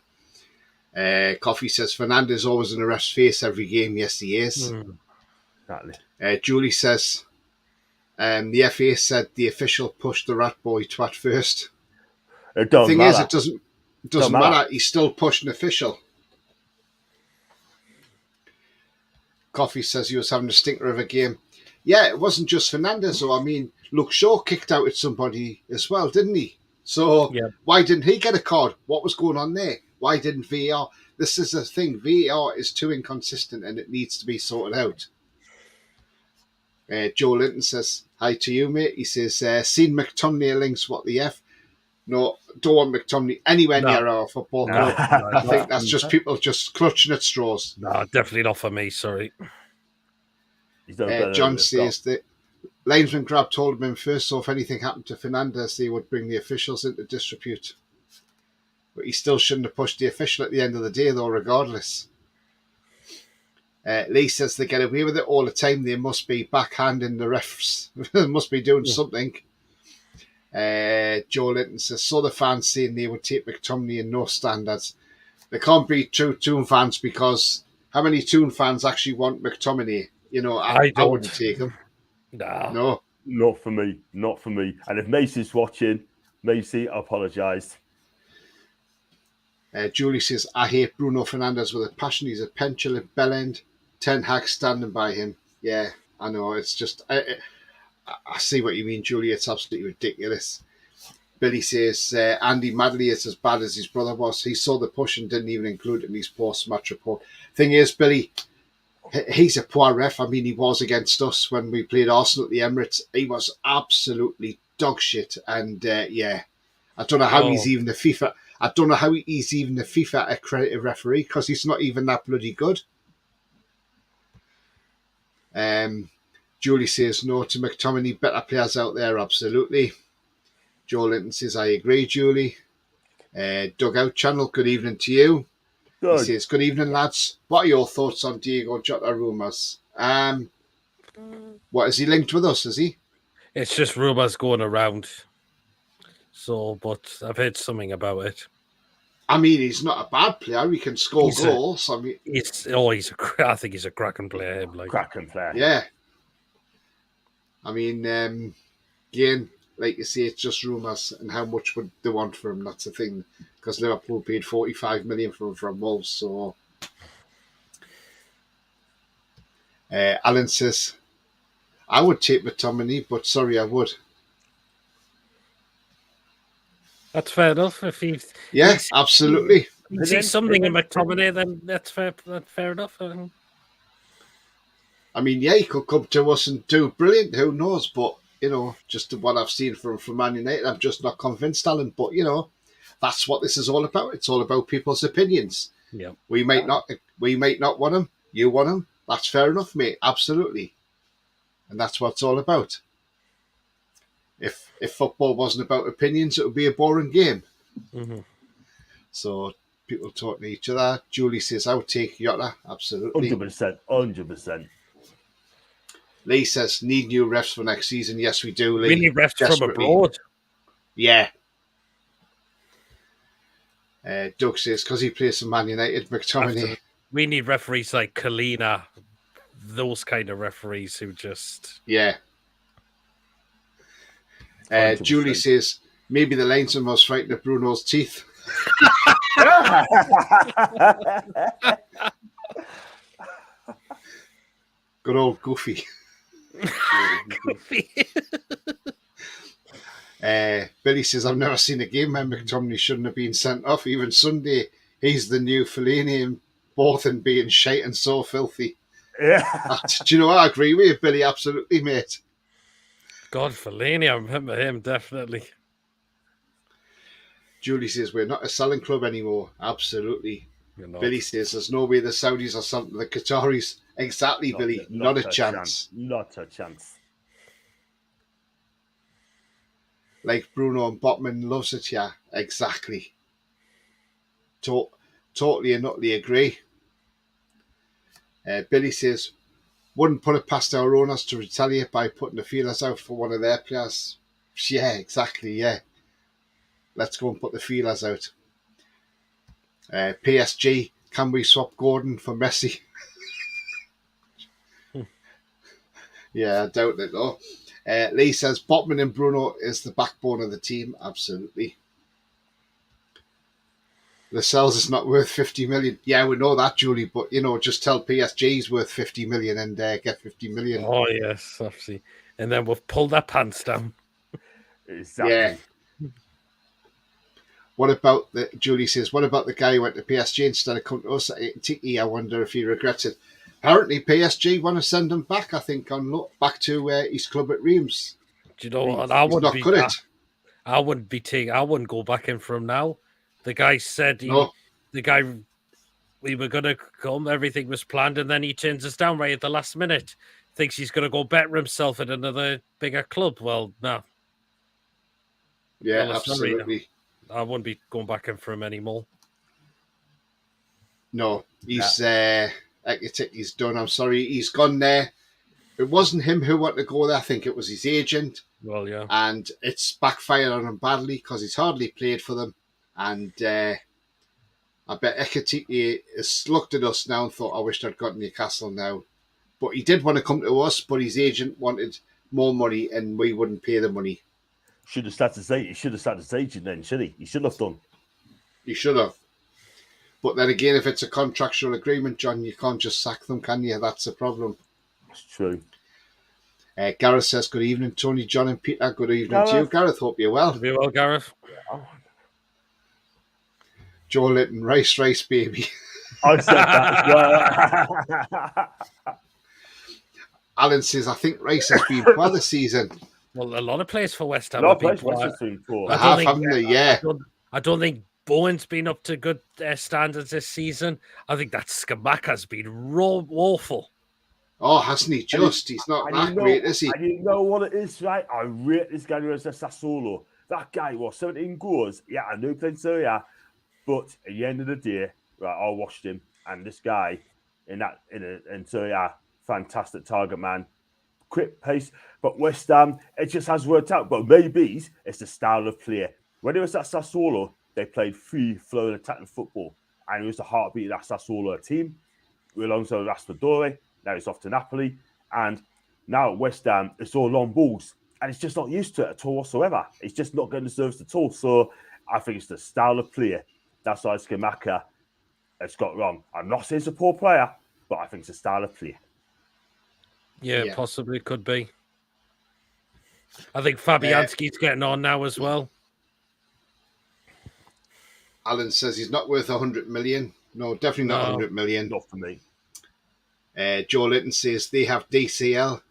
Coffee says Fernandez always in the ref's face every game. Yes, he is. Exactly. Julie says the FA said the official pushed the rat boy twat first. It The thing matter. is, it doesn't matter. He's still pushing official. Coffee says he was having a stinker of a game. Yeah, it wasn't just Fernandez, though. I mean, Luke Shaw kicked out at somebody as well, didn't he? So Why didn't he get a card? What was going on there? Why didn't VAR? This is the thing. VAR is too inconsistent and it needs to be sorted out. Joe Linton says, hi to you, mate. He says, seen McTominay links, what the F? No, don't want McTominay anywhere near our football club. I think that's just people just clutching at straws. No, definitely not for me, sorry. John says that linesman Grab told him first, so if anything happened to Fernandez, they would bring the officials into disrepute. But he still shouldn't have pushed the official at the end of the day, though, regardless. Lee says they get away with it all the time. They must be backhanding the refs. They must be doing something. Joe Linton says, so the fans saying they would take McTominay in no standards. They can't be true Toon fans because how many Toon fans actually want McTominay? I wouldn't take him. No. Not for me. Not for me. And if Macy's watching, Macy, I apologise. Julie says, I hate Bruno Fernandes with a passion. He's a petulant bellend. Ten Hag standing by him. Yeah, I know. It's just, I see what you mean, Julie. It's absolutely ridiculous. Billy says, Andy Madley is as bad as his brother was. He saw the push and didn't even include it in his post-match report. Thing is, Billy, he's a poor ref. I mean, he was against us when we played Arsenal at the Emirates. He was absolutely dog shit. And I don't know how he's even the FIFA. I don't know how he's even the FIFA accredited referee because he's not even that bloody good. Julie says no to McTominay. Better players out there, absolutely. Joe Linton says, I agree, Julie. Dugout Channel, good evening to you. Good. He says, good evening, lads. What are your thoughts on Diego Jota rumours? What, is he linked with us, is he? It's just rumours going around. So, but I've heard something about it. I mean, he's not a bad player. He can score goals. I think he's a cracking player. Cracking player. Yeah. I mean, again, like you say, it's just rumours and how much would they want for him. That's the thing. Because Liverpool paid 45 million for him from Wolves. So, Alan says, I would take McTominay, but sorry, I would. That's fair enough. If absolutely. You see something in McTominay, then that's fair enough. I mean, he could come to us and do brilliant. Who knows? But, just what I've seen from Man United, I'm just not convinced, Alan. But, that's what this is all about. It's all about people's opinions. Yeah. We might not want him. You want him. That's fair enough, mate. Absolutely. And that's what it's all about. If football wasn't about opinions, it would be a boring game. Mm-hmm. So people talking to each other. Julie says, I would take Jota. Absolutely. 100%. Lee says, need new refs for next season. Yes, we do, Lee. We need refs from abroad. Yeah. Doug says, because he plays for Man United, McTominay. We need referees like Kalina, those kind of referees who just... Yeah. Julie says, maybe the linesman was frightened of Bruno's teeth. Good old Goofy. Could be. Billy says, I've never seen a game where McTominay shouldn't have been sent off. Even Sunday, he's the new Fellaini and both in being shite and so filthy. Yeah. Do you know what? I agree with you, Billy. Absolutely, mate. God, Fellaini, I remember him, definitely. Julie says, we're not a selling club anymore. Absolutely. You're not. Billy says, there's no way the Saudis or something, the Qataris. Exactly, Billy. Not a chance. Not a chance. Like Bruno and Botman loves it, yeah. Exactly. Totally and utterly agree. Billy says, wouldn't put it past our owners to retaliate by putting the feelers out for one of their players. Yeah, exactly, yeah. Let's go and put the feelers out. PSG, can we swap Gordon for Messi? Yeah, I doubt it though. Lee says, Botman and Bruno is the backbone of the team. Absolutely. Lascelles is not worth 50 million. Yeah, we know that, Julie, but, just tell PSG is worth 50 million and get 50 million. Oh, yes, obviously. And then we've pulled our pants down. Exactly. Yeah. What about Julie says, what about the guy who went to PSG instead of coming to us at Tiki? I wonder if he regrets it. Apparently, PSG want to send him back, I think, back to his club at Reims. Do you know what? He's not good at it. I wouldn't go back in for him now. The guy said we were going to come, everything was planned, and then he turns us down right at the last minute. Thinks he's going to go better himself at another bigger club. Well, no. Yeah, well, absolutely. I wouldn't be going back in for him anymore. No, he's done. I'm sorry, he's gone there. It wasn't him who wanted to go there. I think it was his agent. Well, yeah. And it's backfired on him badly because he's hardly played for them. And I bet Ekitike has looked at us now and thought, I wish I'd got Newcastle now. But he did want to come to us, but his agent wanted more money and we wouldn't pay the money. He should have started his agent then, should he? He should have done. He should have. But then again, if it's a contractual agreement, John, you can't just sack them, can you? That's the problem. It's true. Gareth says, good evening, Tony, John and Peter. Good evening to you. Gareth, hope you're well. Be well, Gareth. Yeah. Joe Litton, race, baby. I said that as well. Alan says, I think race has been poor this season. Well, a lot of players for West Ham. A lot of players for West Ham been poor. I don't think Bowen's been up to good standards this season. I think that Skamaka's been woeful. Oh, hasn't he just? He's not that great, is he? And you know what it is, right? I rate this guy who has a Sassuolo. That guy was 17 goals. Yeah, I know he played Serie A, but at the end of the day, right, I watched him, and this guy in Serie A, fantastic target man, quick pace. But West Ham, it just has worked out. But maybe it's the style of play. When it was at Sassuolo, they played free-flowing attacking football, and it was the heartbeat of that Sassuolo team. Alongside Raspadori, now he's off to Napoli, and now at West Ham, it's all long balls, and it's just not used to it at all whatsoever. It's just not getting the service at all. So I think it's the style of play. That's why Skamaka has got wrong. I'm not saying he's a poor player, but I think it's the style of play. Yeah, possibly could be. I think Fabianski's getting on now as well. Alan says he's not worth 100 million. No, definitely not 100 million. Not for me. Joe Litton says they have DCL,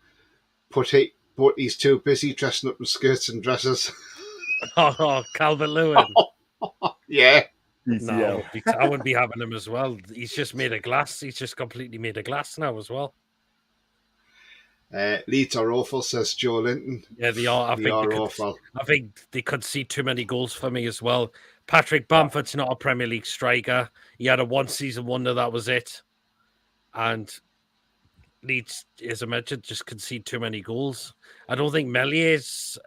but he's too busy dressing up in skirts and dresses. Oh, Calvert-Lewin. Yeah. No, I wouldn't be having him as well. He's just made of glass. He's just completely made of glass now as well. Leeds are awful, says Joe Linton. Yeah, they are. Awful. I think they could see too many goals for me as well. Patrick Bamford's not a Premier League striker. He had a one-season wonder, that was it. And Leeds, as I mentioned, just concede too many goals. I don't think Mellier's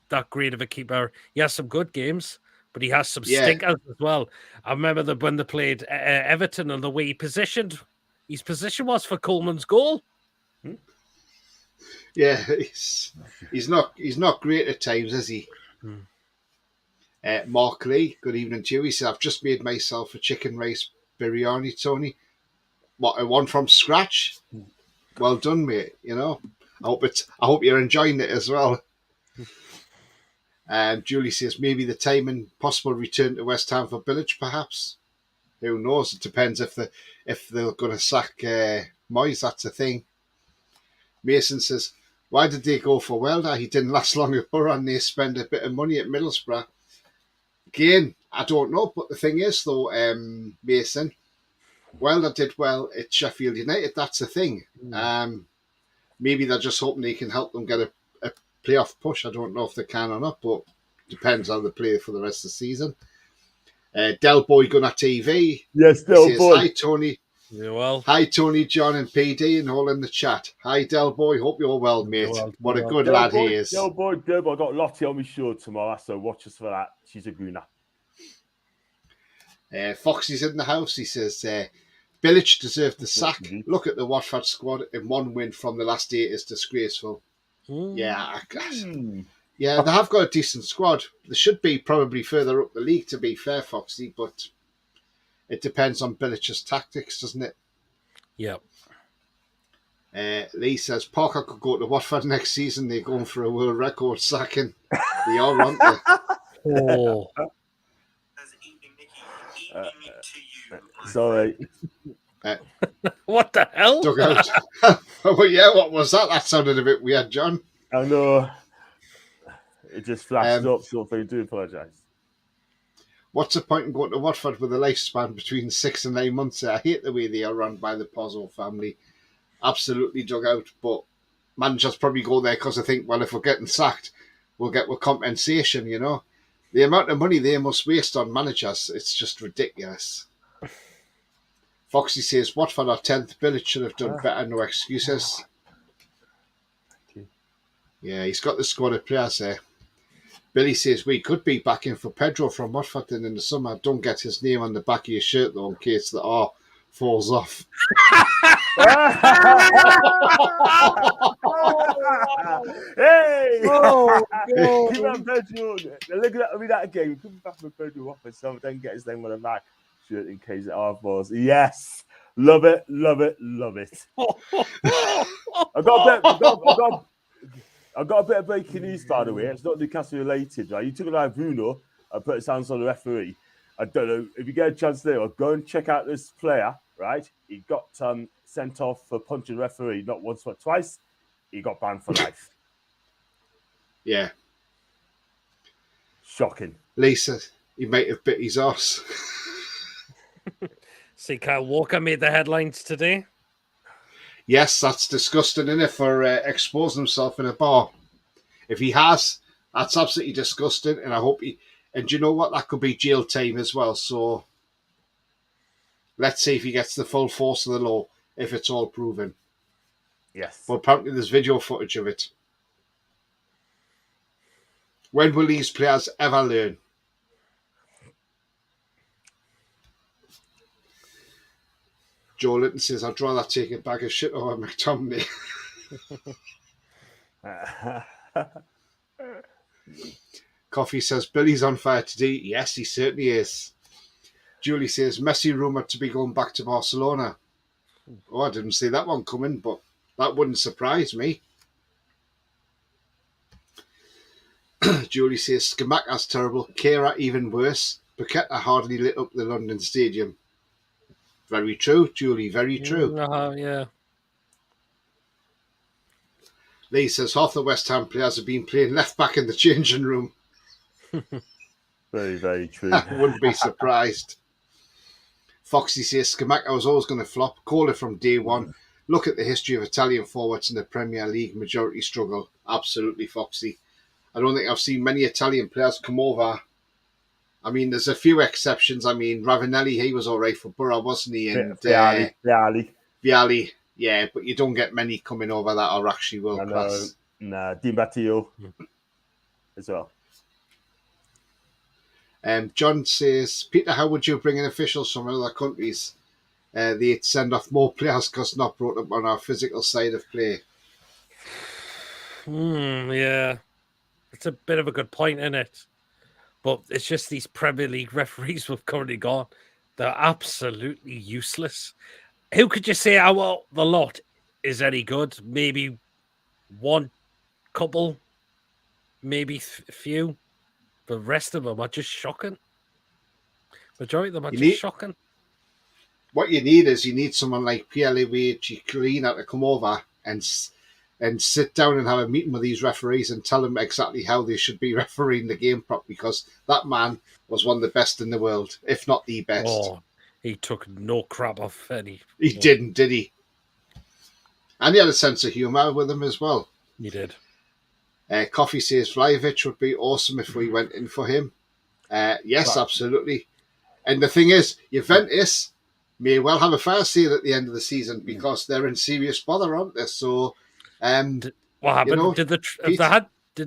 that great of a keeper. He has some good games, but he has some stinkers as well. I remember that when they played Everton and the way his position was for Coleman's goal. Yeah, he's not great at times, is he? Mark Lee, good evening to you. He said, I've just made myself a chicken rice biryani, Tony. What, one from scratch? Well done, mate. I hope you're enjoying it as well. Julie says maybe the time and possible return to West Ham for Bilic, perhaps. Who knows? It depends if they're going to sack Moyes. That's a thing. Mason says, why did they go for Welder? He didn't last long at Borough and they spend a bit of money at Middlesbrough. Again, I don't know. But the thing is, though, Mason, Welder did well at Sheffield United. That's the thing. Maybe they're just hoping they can help them get a playoff push. I don't know if they can or not, but depends how they play for the rest of the season. Del Boy Gunner TV. Yes, Del says, Boy. Hi, Tony. You well? Hi, Tony, John, and PD, and all in the chat. Hi, Del Boy. Hope you're well, mate. What a good lad he is. Del Boy. I got Lottie on my show tomorrow, so watch us for that. She's a gooner. Foxy's in the house. He says, Bilic deserved the sack. Look at the Watford squad, and one win from the last 8 is disgraceful. Yeah, yeah, they have got a decent squad. They should be probably further up the league, to be fair, Foxy, but it depends on Bilic's tactics, doesn't it? Yep. Lee says Parker could go to Watford next season. They're going for a world record sacking. They are, aren't they? Oh. Sorry. What the hell? Dug out. Well, yeah, what was that? That sounded a bit weird, John. I know. It just flashed up, so I do apologise. What's the point in going to Watford with a lifespan between 6 and 9 months? I hate the way they are run by the Pozzo family. Absolutely dug out. But managers probably go there because they think, well, if we're getting sacked, we'll get compensation, you know. The amount of money they must waste on managers, it's just ridiculous. Foxy says, Watford are 10th. Bilic should have done better, no excuses. Yeah, he's got the squad of players there. Billy says, we could be back in for Pedro from Watford in the summer. Don't get his name on the back of your shirt, though, in case the R falls off. Hey! Oh, Keep on Pedro. Look at me that again. We could be back with Pedro off and so then get his name on the back shirt in case the R falls. Yes! Love it, love it, love it. I've got a bit of breaking news, by the way. It's not Newcastle related, right? You took it like Bruno and put his hands on the referee. I don't know if you get a chance there. Go and check out this player, right? He got sent off for punching the referee not once but twice. He got banned for life. Yeah. Shocking. Lisa, he might have bit his arse. See, Kyle Walker made the headlines today. Yes, that's disgusting, isn't it, for exposing himself in a bar. If he has, that's absolutely disgusting, and I hope he... And do you know what? That could be jail time as well, so let's see if he gets the full force of the law, if it's all proven. Yes. But apparently there's video footage of it. When will these players ever learn? Joe Linton says, I'd rather take a bag of shit over McTominay. Coffee says, Billy's on fire today. Yes, he certainly is. Julie says, Messi rumoured to be going back to Barcelona. Oh, I didn't see that one coming, but that wouldn't surprise me. Julie says, Skamaka's terrible. Kera even worse. Paqueta hardly lit up the London Stadium. Very true, Julie, very true. Yeah. Lee says, half the West Ham players have been playing left back in the changing room. Very, very true. Wouldn't be surprised. Foxy says, Scamacca was always going to flop. Call it from day one. Look at the history of Italian forwards in the Premier League. Majority struggle. Absolutely, Foxy. I don't think I've seen many Italian players come over. I mean, there's a few exceptions. I mean, Ravanelli, he was all right for Borough, wasn't he? And Vialli, yeah, but you don't get many coming over that are actually world class. Nah, Di Matteo as well. John says, Peter, how would you bring in officials from other countries? They'd send off more players because not brought up on our physical side of play. Yeah. It's a bit of a good point, isn't it? But it's just these Premier League referees we've currently got. They're absolutely useless. Who could you say the lot is any good? Maybe one couple, maybe few. The rest of them are just shocking. Majority of them are just shocking. What you need someone like Pierre-Louis Ciccolina to come over and sit down and have a meeting with these referees and tell them exactly how they should be refereeing the game properly, because that man was one of the best in the world, if not the best. Oh, he took no crap off any. He didn't, did he? And he had a sense of humour with him as well. He did. Coffee says Vlahovic would be awesome if we went in for him. Yes, absolutely. And the thing is, Juventus may well have a fire sale at the end of the season because they're in serious bother, aren't they? So, what happened?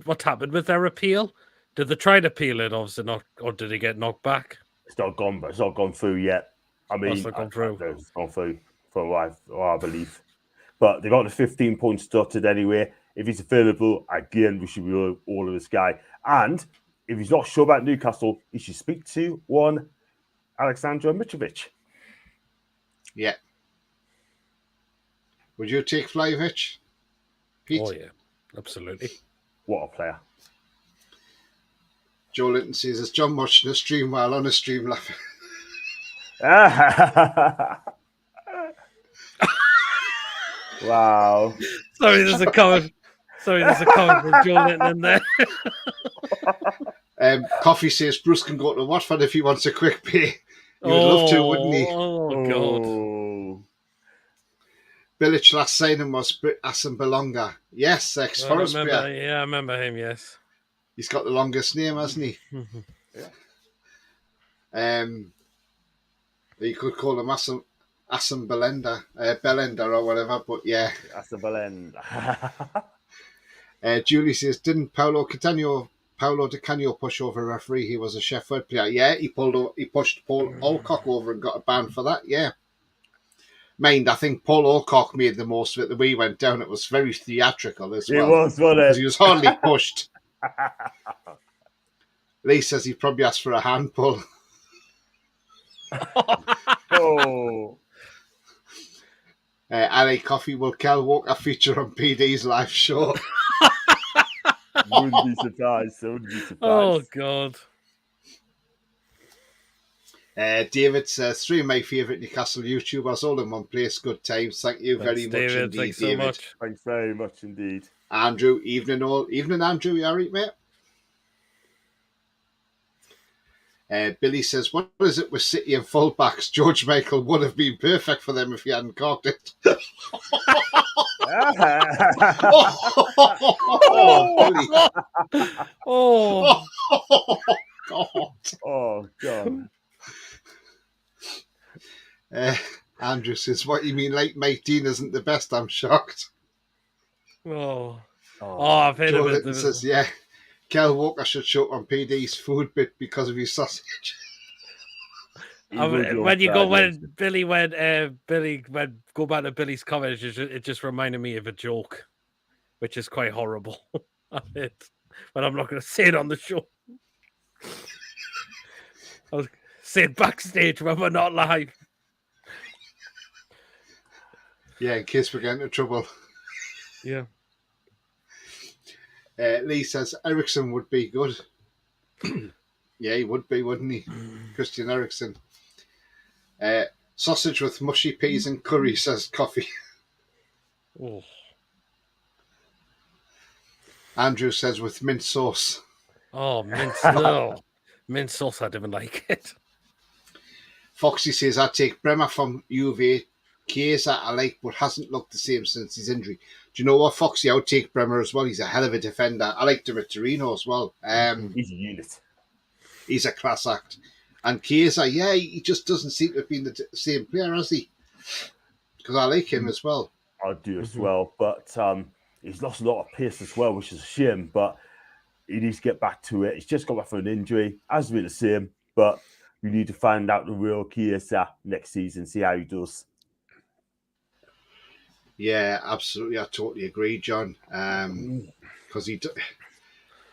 What happened with their appeal? Did they try to appeal it? Obviously not, or did it get knocked back? It's not gone, but it's not gone through yet. I mean, it's not gone through. It's gone through for what I believe. But they got the 15 points dotted anyway. If he's available, again, we should be all of this guy. And if he's not sure about Newcastle, he should speak to one Aleksandar Mitrovic. Yeah. Would you take Vlahovic, Pete? Oh, yeah. Absolutely. What a player. Joe Linton says, is John watching a stream while on a stream laughing? Wow. Sorry, there's a comment. From Joe Linton in there. Coffee says Bruce can go to Watford if he wants a quick pay. He would love to, wouldn't he? Oh, God. Bilic last signing was Asim Belonga. Yes, ex-Forest player. Yeah, I remember him, yes. He's got the longest name, hasn't he? Yeah. You could call him Asim Belenda or whatever, but yeah. Asim Belenda. Julie says, didn't Paulo Di Canio push over a referee? He was a Sheffield player. Yeah, he pushed Paul Alcock over and got a ban for that, yeah. Mind, I think Paul Alcock made the most of it. The way he went down, it was very theatrical as well. It was, wasn't it? He was hardly pushed. Lee says he probably asked for a hand pull. LA Coffee, will Kel Walker feature on PD's live show? Wouldn't be surprised. Oh, God. David says, 3 of my favourite Newcastle YouTubers, all in one place. Good times. Thank you very much indeed, Thanks David. so much. Thanks very much indeed. Andrew, evening all. Evening, Andrew. You all right, mate? Billy says, what is it with City and fullbacks? George Michael would have been perfect for them if he hadn't cocked it. Billy. Oh, God. Oh, God. Andrew says, what you mean, like Mike Dean isn't the best? I'm shocked. I've heard Joe of it. Litton says, yeah, Kel Walker should show up on PD's food bit because of his sausage. When Billy went go back to Billy's comment, it just reminded me of a joke, which is quite horrible. But I'm not going to say it on the show. I'll say it backstage when we're not live. Yeah, in case we get into trouble. Yeah. Lee says Ericsson would be good. Yeah, he would be, wouldn't he? Christian Eriksen. Sausage with mushy peas and curry, says Coffee. Oh. Andrew says with mint sauce. Oh, mint sauce. Mint sauce, I didn't like it. Foxy says, I'd take Bremer from Juve. Chiesa I like, but hasn't looked the same since his injury. Do you know what, Foxy? I would take Bremer as well. He's a hell of a defender. I liked him at Torino as well. He's a unit. He's a class act. And Chiesa, yeah, he just doesn't seem to have been the same player, has he? Because I like him as well. I do as well, but he's lost a lot of pace as well, which is a shame, but he needs to get back to it. He's just got back from an injury. Hasn't been the same, but we need to find out the real Chiesa next season, see how he does. Yeah, absolutely. I totally agree, John. Because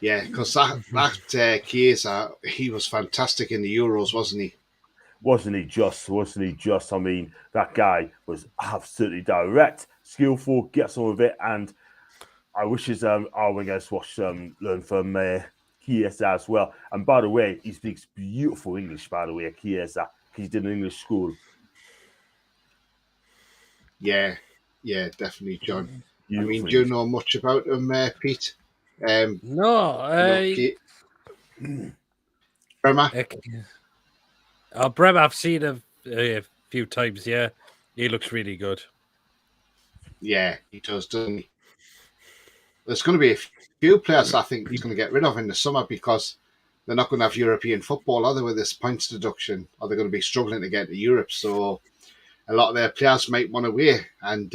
that Chiesa, he was fantastic in the Euros, wasn't he? Wasn't he just? I mean, that guy was absolutely direct, skillful, gets on with it, and I wish his our wingers learn from Chiesa as well. And by the way, he speaks beautiful English. By the way, Chiesa, because he did an English school. Yeah, definitely, John. I mean, Beautiful do you English. know much about him, Pete? No, Bremer? Brem, I've seen him a few times. Yeah, he looks really good. Yeah, he does, doesn't he? There's going to be a few players I think he's going to get rid of in the summer because they're not going to have European football, are they, with this points deduction? Or they're going to be struggling to get to Europe. So a lot of their players might want away. And,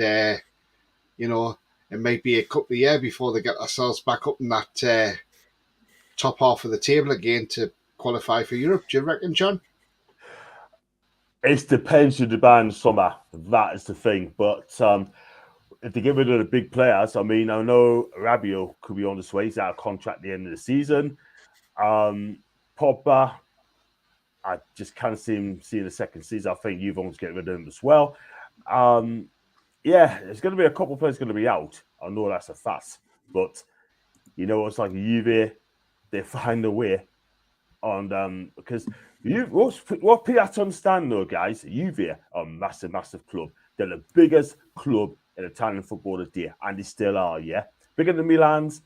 you know, it might be a couple of years before they get themselves back up in that top half of the table again to qualify for Europe. Do you reckon, John? It depends who they buy in the summer. That is the thing. But if they get rid of the big players, I mean, I know Rabiot could be on his way. He's out of contract at the end of the season. Pogba, I just can't see him seeing the second season. I think Juve wants to get rid of him as well. Yeah, there's going to be a couple of players going to be out. I know that's a fact. But, you know, it's like Juve, they find a way on because what people have to understand though, guys, Juve are a massive, massive club. They're the biggest club in Italian football today, and they still are, yeah. Bigger than Milan's,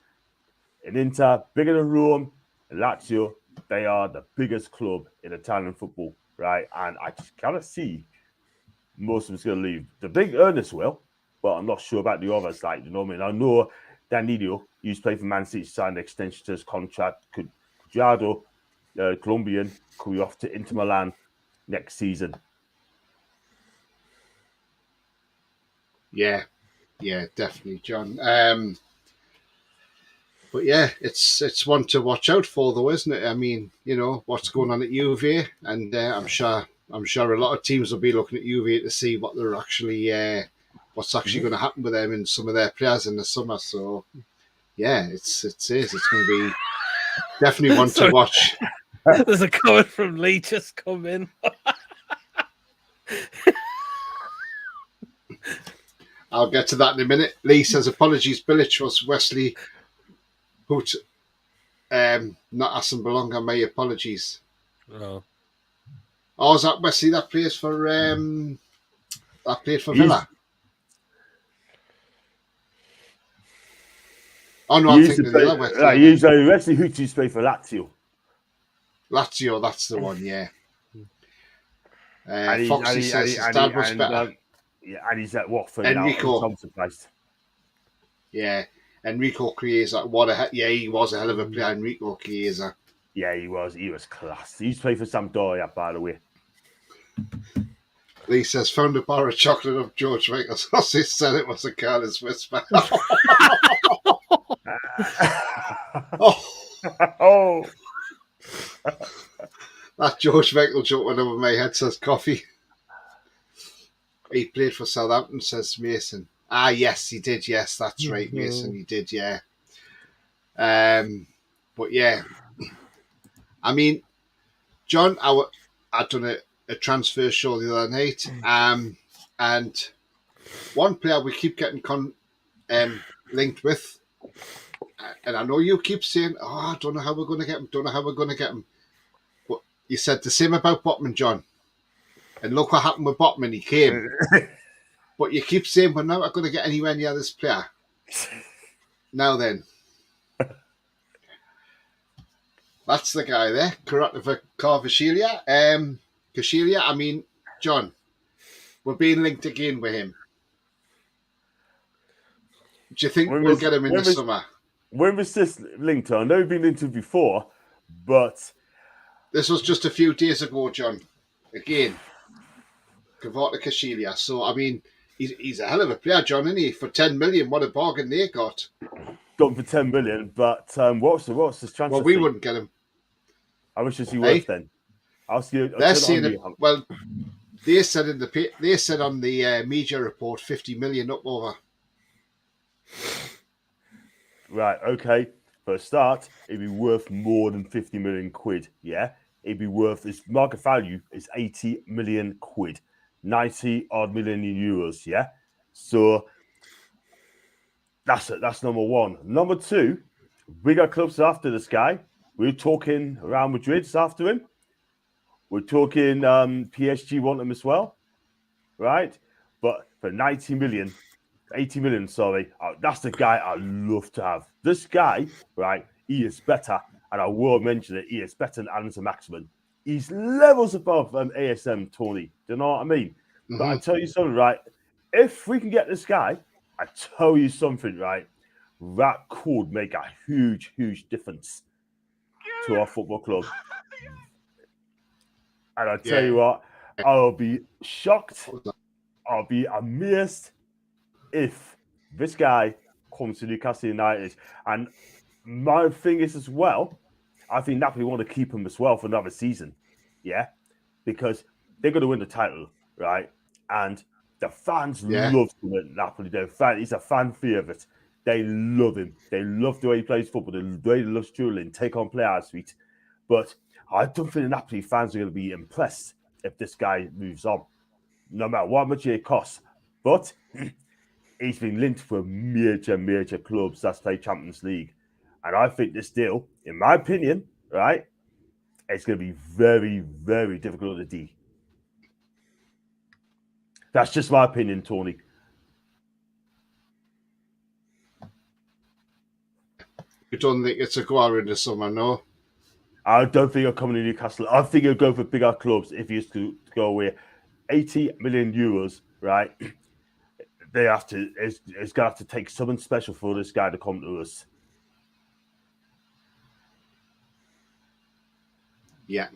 and Inter, bigger than Rome, and Lazio. They are the biggest club in Italian football, right? And I just cannot see most of them's going to leave. The big earners will, but I'm not sure about the others. Like, you know what I mean? I know Danilo used to play for Man City, signed an extension to his contract. Cuadrado, Colombian, could be off to Inter Milan next season. Yeah, definitely, John. But yeah, it's one to watch out for, though, isn't it? I mean, you know what's going on at Juve, and I'm sure a lot of teams will be looking at Juve to see what they're actually, what's actually going to happen with them and some of their players in the summer. So yeah, it's going to be definitely one to watch. There's a comment from Lee just come in. I'll get to that in a minute. Lee says, apologies, Bilic was Wesley Hoot. Not Aston Belonga, my apologies. Oh. Oh, is that Wesley that plays for Villa? Oh no, I'm thinking of the other Wesley. Wesley Hoot used to play for Lazio. Lazio, that's the one, yeah. Foxy says his dad was better. Yeah, and he's at Watford Enrico. Now. Yeah, Enrico Chiesa. He was a hell of a player, Enrico Chiesa. Yeah, he was. He was class. He used to play for Sampdoria, by the way. Lee says, found a bar of chocolate of George Michael's sausage, said it was a careless whisper. Oh. That George Michael joke went over my head, says Coffee. He played for Southampton, says Mason. Ah, yes, he did. Yes, that's right, Mason. He did, yeah. But yeah, I mean, John, I done a transfer show the other night, and one player we keep getting linked with, and I know you keep saying, "Oh, I don't know how we're going to get him." But you said the same about Botman, John. And look what happened with Botman. He came. But you keep saying, we're not going to get anywhere near this player. Now then. That's the guy there. Carvajal. Kashilia. I mean, John, we're being linked again with him. Do you think we'll get him in the summer? When was this linked? I know we've been linked to before, but... This was just a few days ago, John. Again. Kashilia. So, I mean, he's a hell of a player, John, isn't he? For 10 million, what a bargain they got. Got him for 10 million, but what's this transfer? Well, we wouldn't get him. How much is he worth then? They're saying it, well, they said on the media report 50 million up over. Right, okay. For a start, it'd be worth more than 50 million quid, yeah? It'd be worth, its market value is 80 million quid. 90 odd million euros, yeah? So That's it. That's number one. Number two, bigger clubs after this guy. We're talking Real Madrid's after him. We're talking PSG want him as well, right? But for 80 million, sorry, that's the guy I love to have. This guy, right, he is better, and I will mention it, he is better than Anderson Maximin. He's levels above ASM, Tony. Do you know what I mean? Mm-hmm. But I tell you something, right? If we can get this guy, I tell you something, right? That could make a huge, huge difference to our football club. And I tell you what, I'll be shocked. I'll be amazed if this guy comes to Newcastle United. And my thing is as well, I think Napoli want to keep him as well for another season. Yeah, because they're going to win the title, right? And the fans love to win Napoli. He's a fan favorite. They love him. They love the way he plays football. The way he loves dribbling, take on players, sweet. But I don't think the Napoli fans are going to be impressed if this guy moves on, no matter what much it costs. But he's been linked for major clubs that's played Champions League. And I think this deal, in my opinion, right, it's going to be very, very difficult to D. That's just my opinion, Tony. You don't think it's a go in the summer, no? I don't think he'll come to Newcastle. I think he'll go for bigger clubs if he used to go away. 80 million euros, right? They have to. It's going to have to take something special for this guy to come to us. Yeah,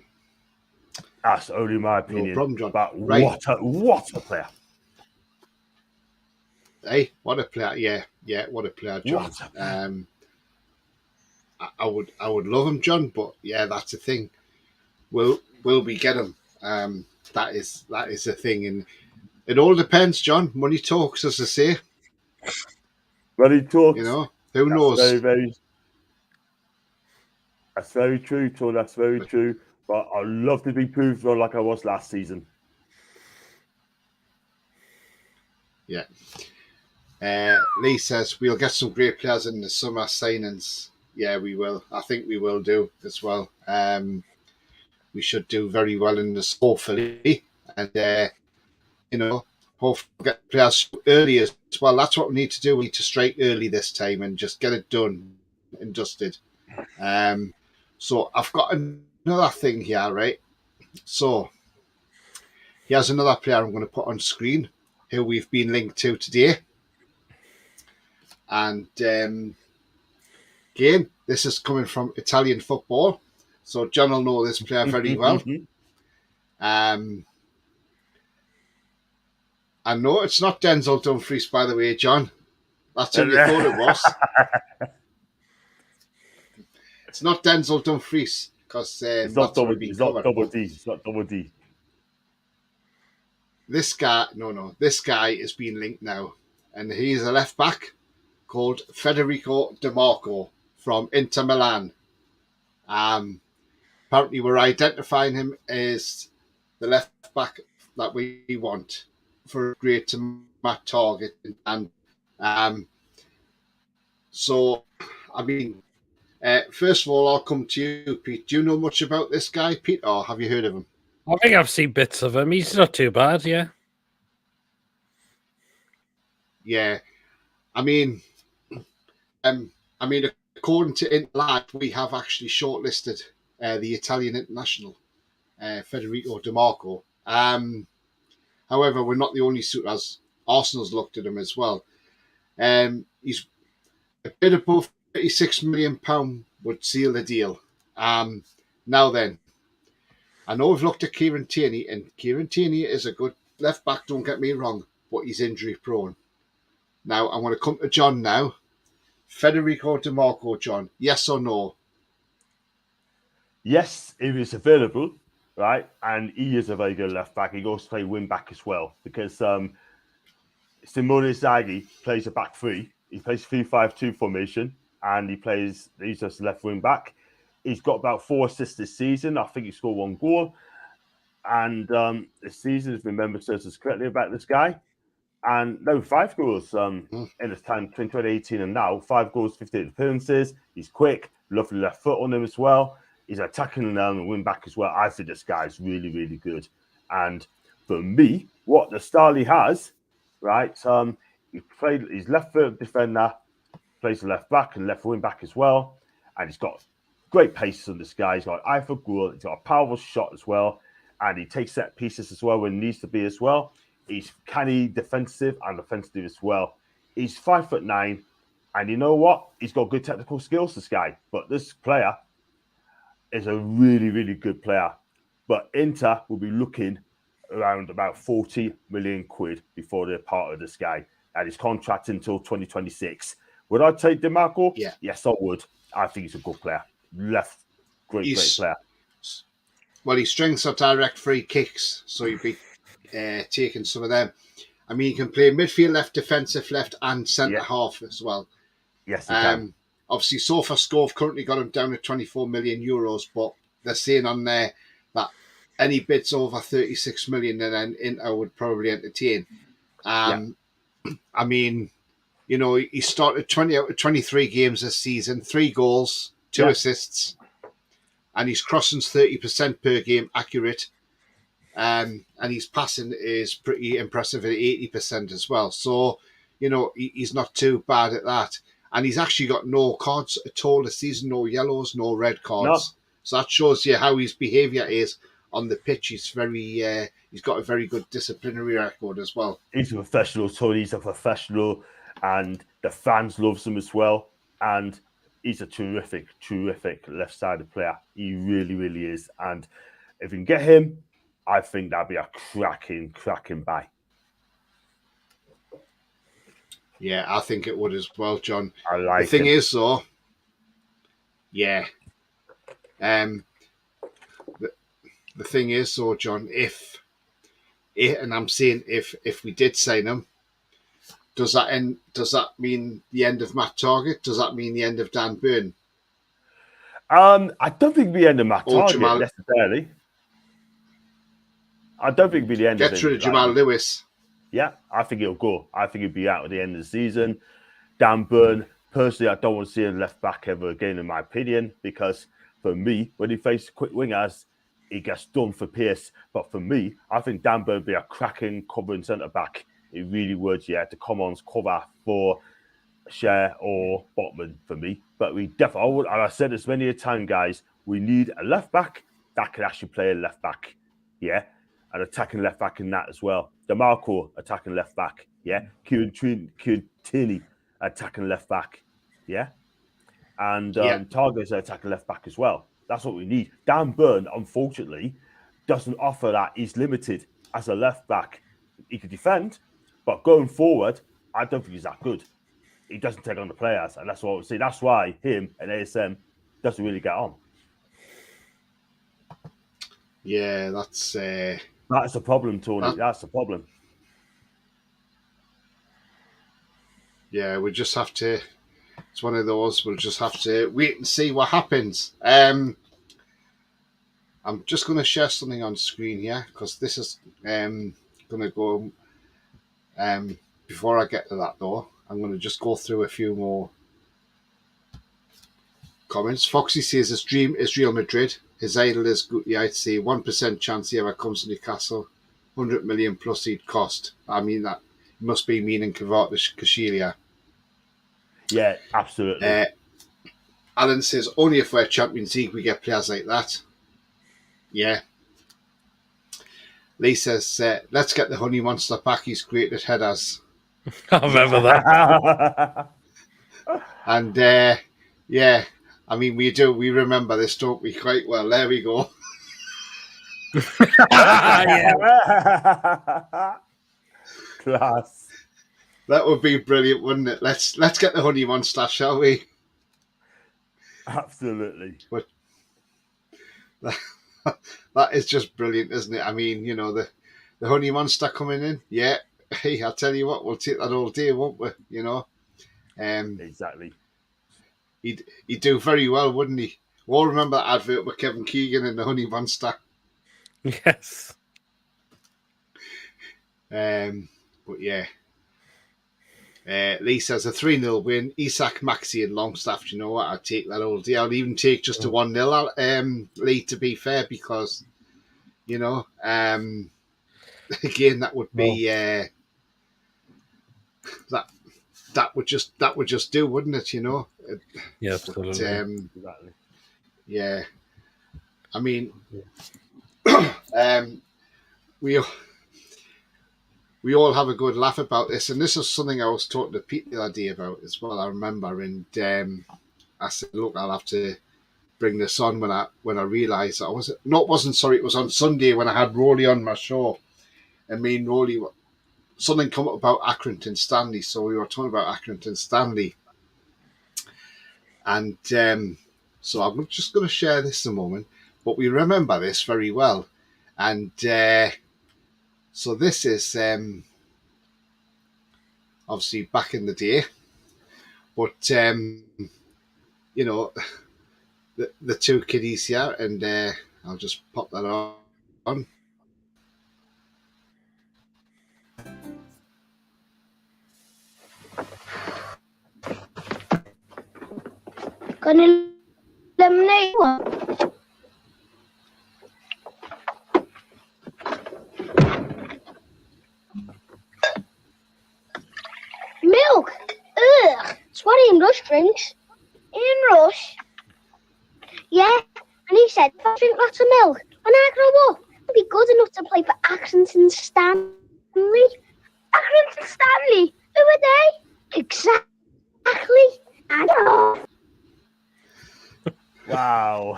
that's only my opinion. No problem, John. But what a player! Hey, what a player! Yeah, what a player, John. I would love him, John, but yeah, that's the thing. Will we get him? That is the thing, and it all depends, John. Money talks, as I say. Money talks. You know, who knows? That's very true, Tom. That's very true. But I'd love to be proved wrong like I was last season. Yeah. Lee says we'll get some great players in the summer signings. Yeah, we will. I think we will do as well. We should do very well in this, hopefully. And, hopefully get players early as well. That's what we need to do. We need to strike early this time and just get it done and dusted. So I've got another thing here, right? So here's another player I'm going to put on screen who we've been linked to today. And again, this is coming from Italian football. So John will know this player very well. I know it's not Denzel Dumfries, by the way, John. That's who you thought it was. It's not Denzel Dumfries because it's not double D. It's not double D. It's not double D. This guy, this guy is being linked now, and he's a left back called Federico Di Marco from Inter Milan. Apparently, we're identifying him as the left back that we want for a great match target, and so I mean. First of all, I'll come to you, Pete. Do you know much about this guy, Pete, or have you heard of him? I think I've seen bits of him. He's not too bad, yeah. Yeah, I mean, according to Interlad, we have actually shortlisted the Italian international, Federico Di Marco. However, we're not the only suitors. Arsenal's looked at him as well. He's a bit above £36 million would seal the deal. Now then, I know we've looked at Kieran Tierney, and Kieran Tierney is a good left back, don't get me wrong, but he's injury prone. Now, I'm going to come to John now. Federico Di Marco, John, yes or no? Yes, if it's available, right? And he is a very good left back. He goes to play wing back as well because Simone Inzaghi plays a back three. He plays 3-5-2 formation. And he's just left wing back. He's got about 4 assists this season. I think he scored 1 goal. And this season, if I remember serves us correctly about this guy, And now 5 goals in his time between 2018 and now. 5 goals, 58 appearances. He's quick, lovely left foot on him as well. He's attacking wing back as well. I think this guy's really, really good. And for me, what the style he has, right? He's left foot defender, plays left back and left wing back as well. And he's got great pace on this guy. He's got eye for goal. He's got a powerful shot as well. And he takes set pieces as well when he needs to be as well. He's canny defensive and offensive as well. He's 5'9", and you know what? He's got good technical skills, this guy. But this player is a really, really good player. But Inter will be looking around about 40 million quid before they're part of this guy. And his contract until 2026. Would I take DeMarco? Yeah. Yes, I would. I think he's a good player. Great player. Well, his strengths are direct free kicks, so you'd be taking some of them. I mean, he can play midfield left, defensive left, and centre half as well. Yes, he can. Obviously, SofaScore have currently got him down at 24 million euros, but they're saying on there that any bids over 36 million, and then Inter would probably entertain. I mean, you know, he started 20 out of 23 games this season, 3 goals, 2 assists, and his crossing's 30% per game accurate. And his passing is pretty impressive at 80% as well. So, you know, he's not too bad at that. And he's actually got no cards at all this season, no yellows, no red cards. No. So that shows you how his behaviour is on the pitch. He's he's got a very good disciplinary record as well. He's a professional, Tony. He's a professional, and the fans loves him as well. And he's a terrific left-sided player. He really, really is. And if you can get him, I think that'd be a cracking buy. Yeah, I think it would as well, John. I like the thing is, though, yeah. The thing is, though, John, if I'm saying if we did sign him, does that mean the end of Matt Target? Does that mean the end of Dan Burn? I don't think it'd be the end of Matt Target Jamal, necessarily. I don't think it'd be the end. Get rid of Jamal Lewis. Yeah, I think it'll go. I think it'll be out at the end of the season. Dan Burn, personally, I don't want to see him left back ever again, in my opinion, because for me, when he faces quick wingers, he gets done for pace. But for me, I think Dan Burn would be a cracking covering centre back. He really would, to come on cover for Cher or Botman for me. But we definitely, and I said this many a time, guys, we need a left back that can actually play a left back. Yeah. And attacking left back in that as well. DeMarco attacking left back. Yeah. Kieran Tierney attacking left back. Yeah. And Target's attacking left back as well. That's what we need. Dan Burn, unfortunately, doesn't offer that. He's limited as a left back. He can defend, but going forward, I don't think he's that good. He doesn't take on the players, and that's what I would say. That's why him and ASM doesn't really get on. Yeah, that's the problem, Tony. That's the problem. Yeah, we just have to. It's one of those. We'll just have to wait and see what happens. I'm just going to share something on screen here because this is going to go. Before I get to that, though, I'm going to just go through a few more comments. Foxy says his dream is Real Madrid. His idol is Guti. I'd say 1% chance he ever comes to Newcastle. 100 million plus he'd cost. I mean, that must be meaning Kvaratskhelia. Yeah, absolutely. Alan says only if we're Champions League we get players like that. Yeah. Lee says, let's get the Honey Monster back. He's great at headers. I remember that. And yeah, I mean, we remember this, don't we, quite well. There we go. Class. That would be brilliant, wouldn't it? Let's get the Honey Monster, shall we? Absolutely. But that is just brilliant, isn't it? I mean, you know, the Honey Monster coming in. Yeah. Hey, I'll tell you what, we'll take that all day, won't we? You know? Exactly. He'd do very well, wouldn't he? We all remember that advert with Kevin Keegan and the Honey Monster. Yes. But yeah, Lee says a 3-0 win. Isak, Maxi, and Longstaff. You know what? I'd take that all day. I'll even take just a 1-0 lead, to be fair, because you know, again, that would be that would just do, wouldn't it? You know. Yeah, absolutely. Exactly. Yeah. I mean, we all have a good laugh about this, and this is something I was talking to Pete the other day about as well. I remember, and I said, "Look, I'll have to bring this on when I realised I wasn't sorry. It was on Sunday when I had Rowley on my show, and me and Rowley, something come up about Accrington Stanley, so we were talking about Accrington Stanley, and so I'm just going to share this in a moment, but we remember this very well, and so this is obviously back in the day, but you know, the two kiddies here, and I'll just pop that on. Gonna eliminate one. Milk. Ugh. It's what Ian Rush drinks. Ian Rush. Yeah, and he said if I drink lots of milk when I grow up, I'll be good enough to play for Accrington Stanley. Accrington Stanley. Who are they? Exactly. I know. Wow.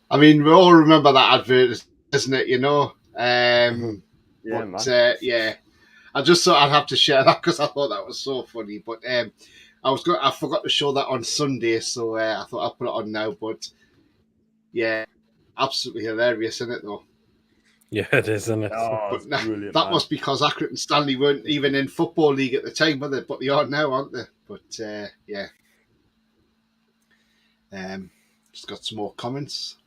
I mean, we all remember that advert, isn't it? You know. Yeah, but yeah, I just thought I'd have to share that because I thought that was so funny. But I forgot to show that on Sunday, so I thought I'd put it on now. But yeah, absolutely hilarious, isn't it? Though. Yeah, it is, isn't it? Oh, But it's brilliant, that man. was because Accrington Stanley weren't even in Football League at the time, were they? But they are now, aren't they? But yeah. Just got some more comments.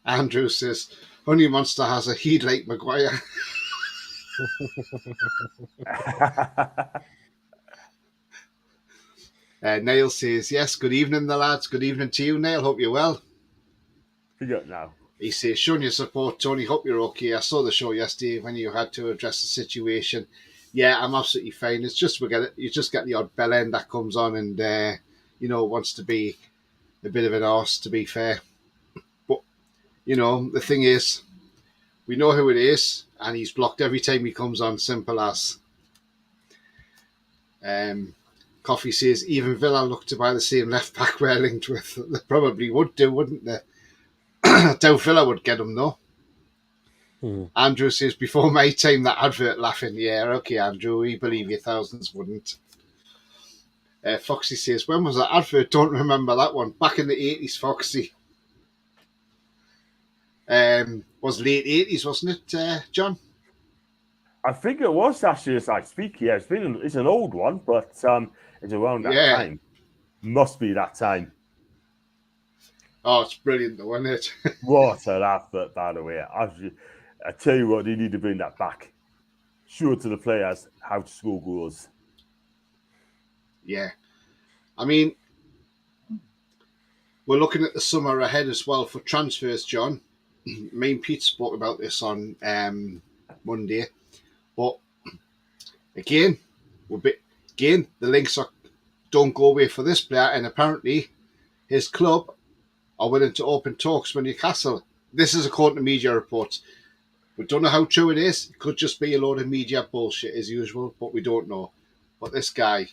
Andrew says, Honey Monster has a heat like Maguire. Niall says, yes, good evening, the lads. Good evening to you, Niall. Hope you're well. Forget now. He says, showing your support, Tony. Hope you're okay. I saw the show yesterday when you had to address the situation. Yeah, I'm absolutely fine. It's just you just get the odd bell end that comes on and, wants to be a bit of an arse, to be fair. But, the thing is, we know who it is, and he's blocked every time he comes on, simple as. Coffee says, even Villa look to buy the same left back we're linked with. They probably would do, wouldn't they? I doubt Villa would get him, though. Andrew says, before my time, that advert laughing. Yeah, okay, Andrew, we believe you, thousands wouldn't. Foxy says, when was that advert? Don't remember that one. Back in the 80s, Foxy. Was late 80s, wasn't it, John? I think it was actually as I speak. Yeah, it's an old one, but it's around that time. Must be that time. Oh, it's brilliant, though, isn't it? What an advert, by the way. I tell you what, they need to bring that back. Show to the players how to score goals. Yeah. I mean, we're looking at the summer ahead as well for transfers, John. Me and Pete spoke about this on Monday. But again, the links don't go away for this player, and apparently his club are willing to open talks with Newcastle. This is according to media reports. We don't know how true it is. It could just be a load of media bullshit as usual, but we don't know. But this guy,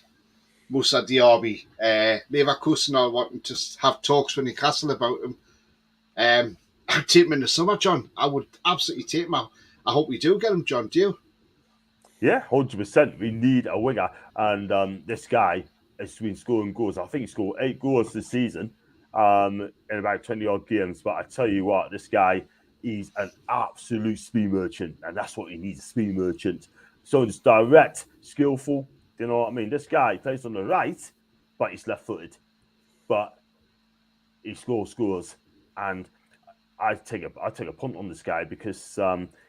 Moussa Diaby, Leverkusen are wanting to have talks with Newcastle about him. I'd take him in the summer, John. I would absolutely take him. I hope we do get him, John. Do you? Yeah, 100%. We need a winger. And this guy has been scoring goals. I think he scored 8 goals this season in about 20-odd games. But I tell you what, this guy, he's an absolute speed merchant. And that's what he needs, a speed merchant. So it's direct, skillful. You know what I mean? This guy plays on the right, but he's left-footed. But he scores. And I take a punt on this guy because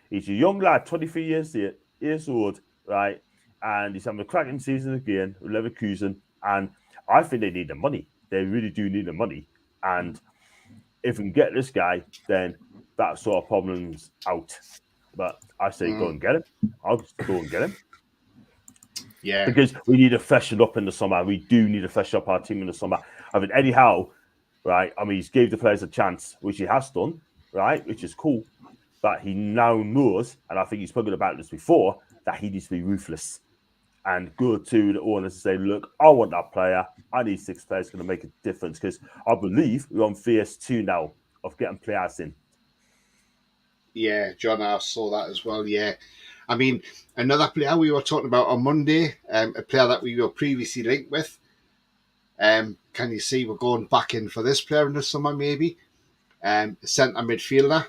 He's a young lad, 23 years old, right? And he's having a cracking season again with Leverkusen. And I think they need the money. They really do need the money. And if we can get this guy, then that sort of problem's out. But I say go and get him. I'll just go and get him. Yeah. Because we need to freshen up in the summer. We do need to freshen up our team in the summer. I mean, Eddie Howe, right? I mean, he's gave the players a chance, which he has done, right? Which is cool. But he now knows, and I think he's spoken about this before, that he needs to be ruthless and go to the owners and say, look, I want that player. I need 6 players going to make a difference, because I believe we're on phase 2 now of getting players in. Yeah, John, I saw that as well. Yeah. I mean, another player we were talking about on Monday, a player that we were previously linked with. Can you see we're going back in for this player in the summer, maybe? Centre midfielder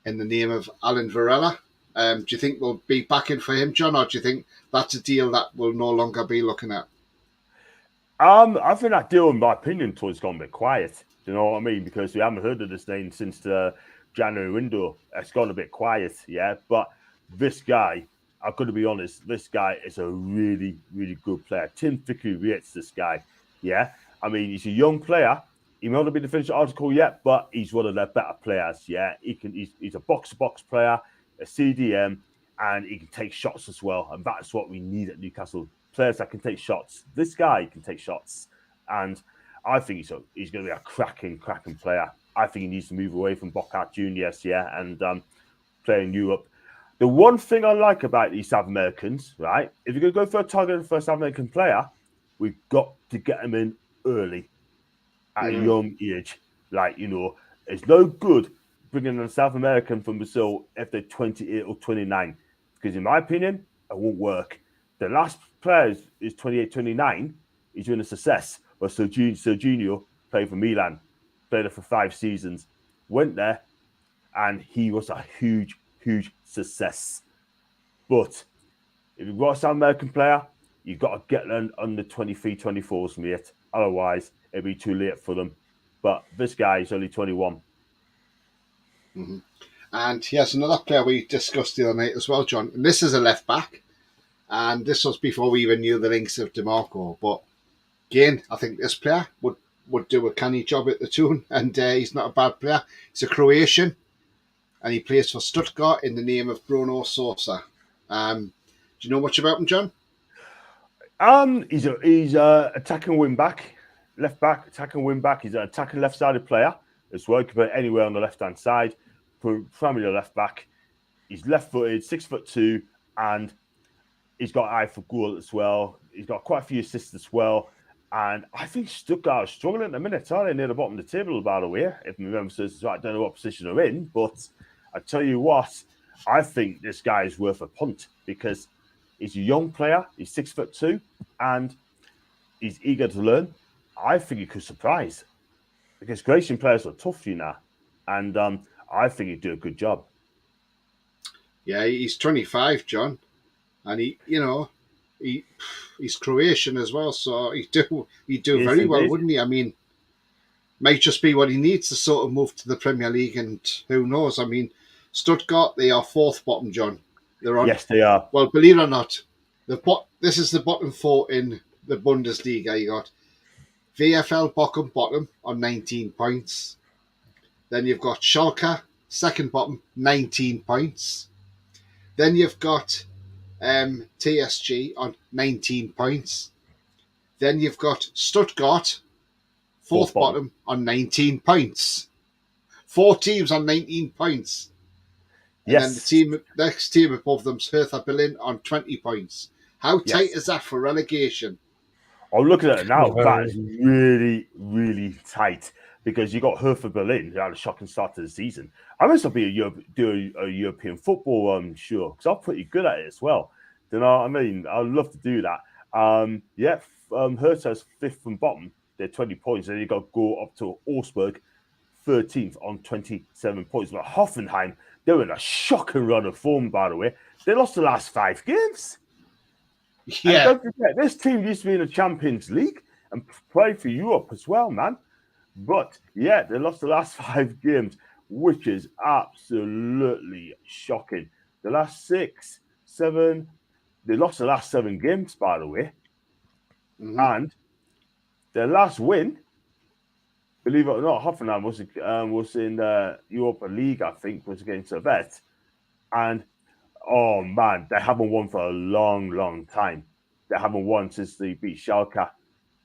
in the name of Alan Varela. Do you think we'll be back in for him, John, or do you think that's a deal that we'll no longer be looking at? I think that deal, in my opinion, has gone a bit quiet. Do you know what I mean? Because we haven't heard of this name since the January window. It's gone a bit quiet, yeah. But this guy, I've got to be honest, this guy is a really, really good player. Tim Fickley rates this guy, yeah. I mean, he's a young player. He may not be the finished article yet, but he's one of their better players, yeah. He's a box-to-box player, a CDM, and he can take shots as well. And that's what we need at Newcastle. Players that can take shots. This guy can take shots. And I think he's going to be a cracking player. I think he needs to move away from Boca Juniors, yeah, and play in Europe. The one thing I like about these South Americans, right, if you're going to go for a target for a South American player, we've got to get them in early at a young age. Like, you know, it's no good bringing a South American from Brazil if they're 28 or 29. Because in my opinion, it won't work. The last player is 28, 29. He's doing a success. But Serginho played for Milan, played there for 5 seasons, went there, and he was a huge success. But if you've got a South American player, you've got to get them under 23, 24s, mate. Otherwise, it'll be too late for them. But this guy is only 21. Mm-hmm. And here's another player we discussed the other night as well, John. And this is a left back. And this was before we even knew the links of DeMarco. But again, I think this player would do a canny job at the tune. And he's not a bad player. He's a Croatian. And he plays for Stuttgart in the name of Bruno Sosa. Do you know much about him, John? He's a attacking wing back, left back, attacking wing back. He's an attacking left-sided player as well. He can play anywhere on the left-hand side. Primarily left back. He's left-footed, 6'2", and he's got eye for goal as well. He's got quite a few assists as well. And I think Stuttgart are struggling at the minute, aren't they? Near the bottom of the table, by the way. If my memory serves right, I don't know what position they're in, but I tell you what, I think this guy is worth a punt because he's a young player. He's 6'2", and he's eager to learn. I think he could surprise because Croatian players are tough, you know, and I think he'd do a good job. Yeah, he's 25, John, and he's Croatian as well, so he'd do very well, wouldn't he? I mean, might just be what he needs to sort of move to the Premier League, and who knows? I mean, Stuttgart, they are 4th bottom, John. They're on. Yes, they are. Well, believe it or not, this is the bottom 4 in the Bundesliga. You got VfL Bochum bottom on 19 points. Then you've got Schalke, 2nd bottom, 19 points. Then you've got TSG on 19 points. Then you've got Stuttgart, 4th bottom on 19 points. 4 teams on 19 points. And yes. Then the next team above them is Hertha Berlin on 20 points. How tight is that for relegation? I'm looking at it now. That is really, really tight because you got Hertha Berlin who had a shocking start to the season. I must be do a European football, I'm sure, because I'm pretty good at it as well. You know what I mean? I'd love to do that. Hertha's 5th from bottom. They're 20 points. Then you got to go up to Augsburg, 13th on 27 points. But Hoffenheim, they're in a shocking run of form, by the way. They lost the last 5 games. Yeah. And don't forget, this team used to be in the Champions League and play for Europe as well, man. But, yeah, they lost the last 5 games. which is absolutely shocking. The last 6, 7, they lost the last 7 games, by the way. Mhm. And their last win, believe it or not, Hoffenheim was in the Europa League, I think, was against Servette. And oh man, they haven't won for a long, long time. They haven't won since they beat Schalke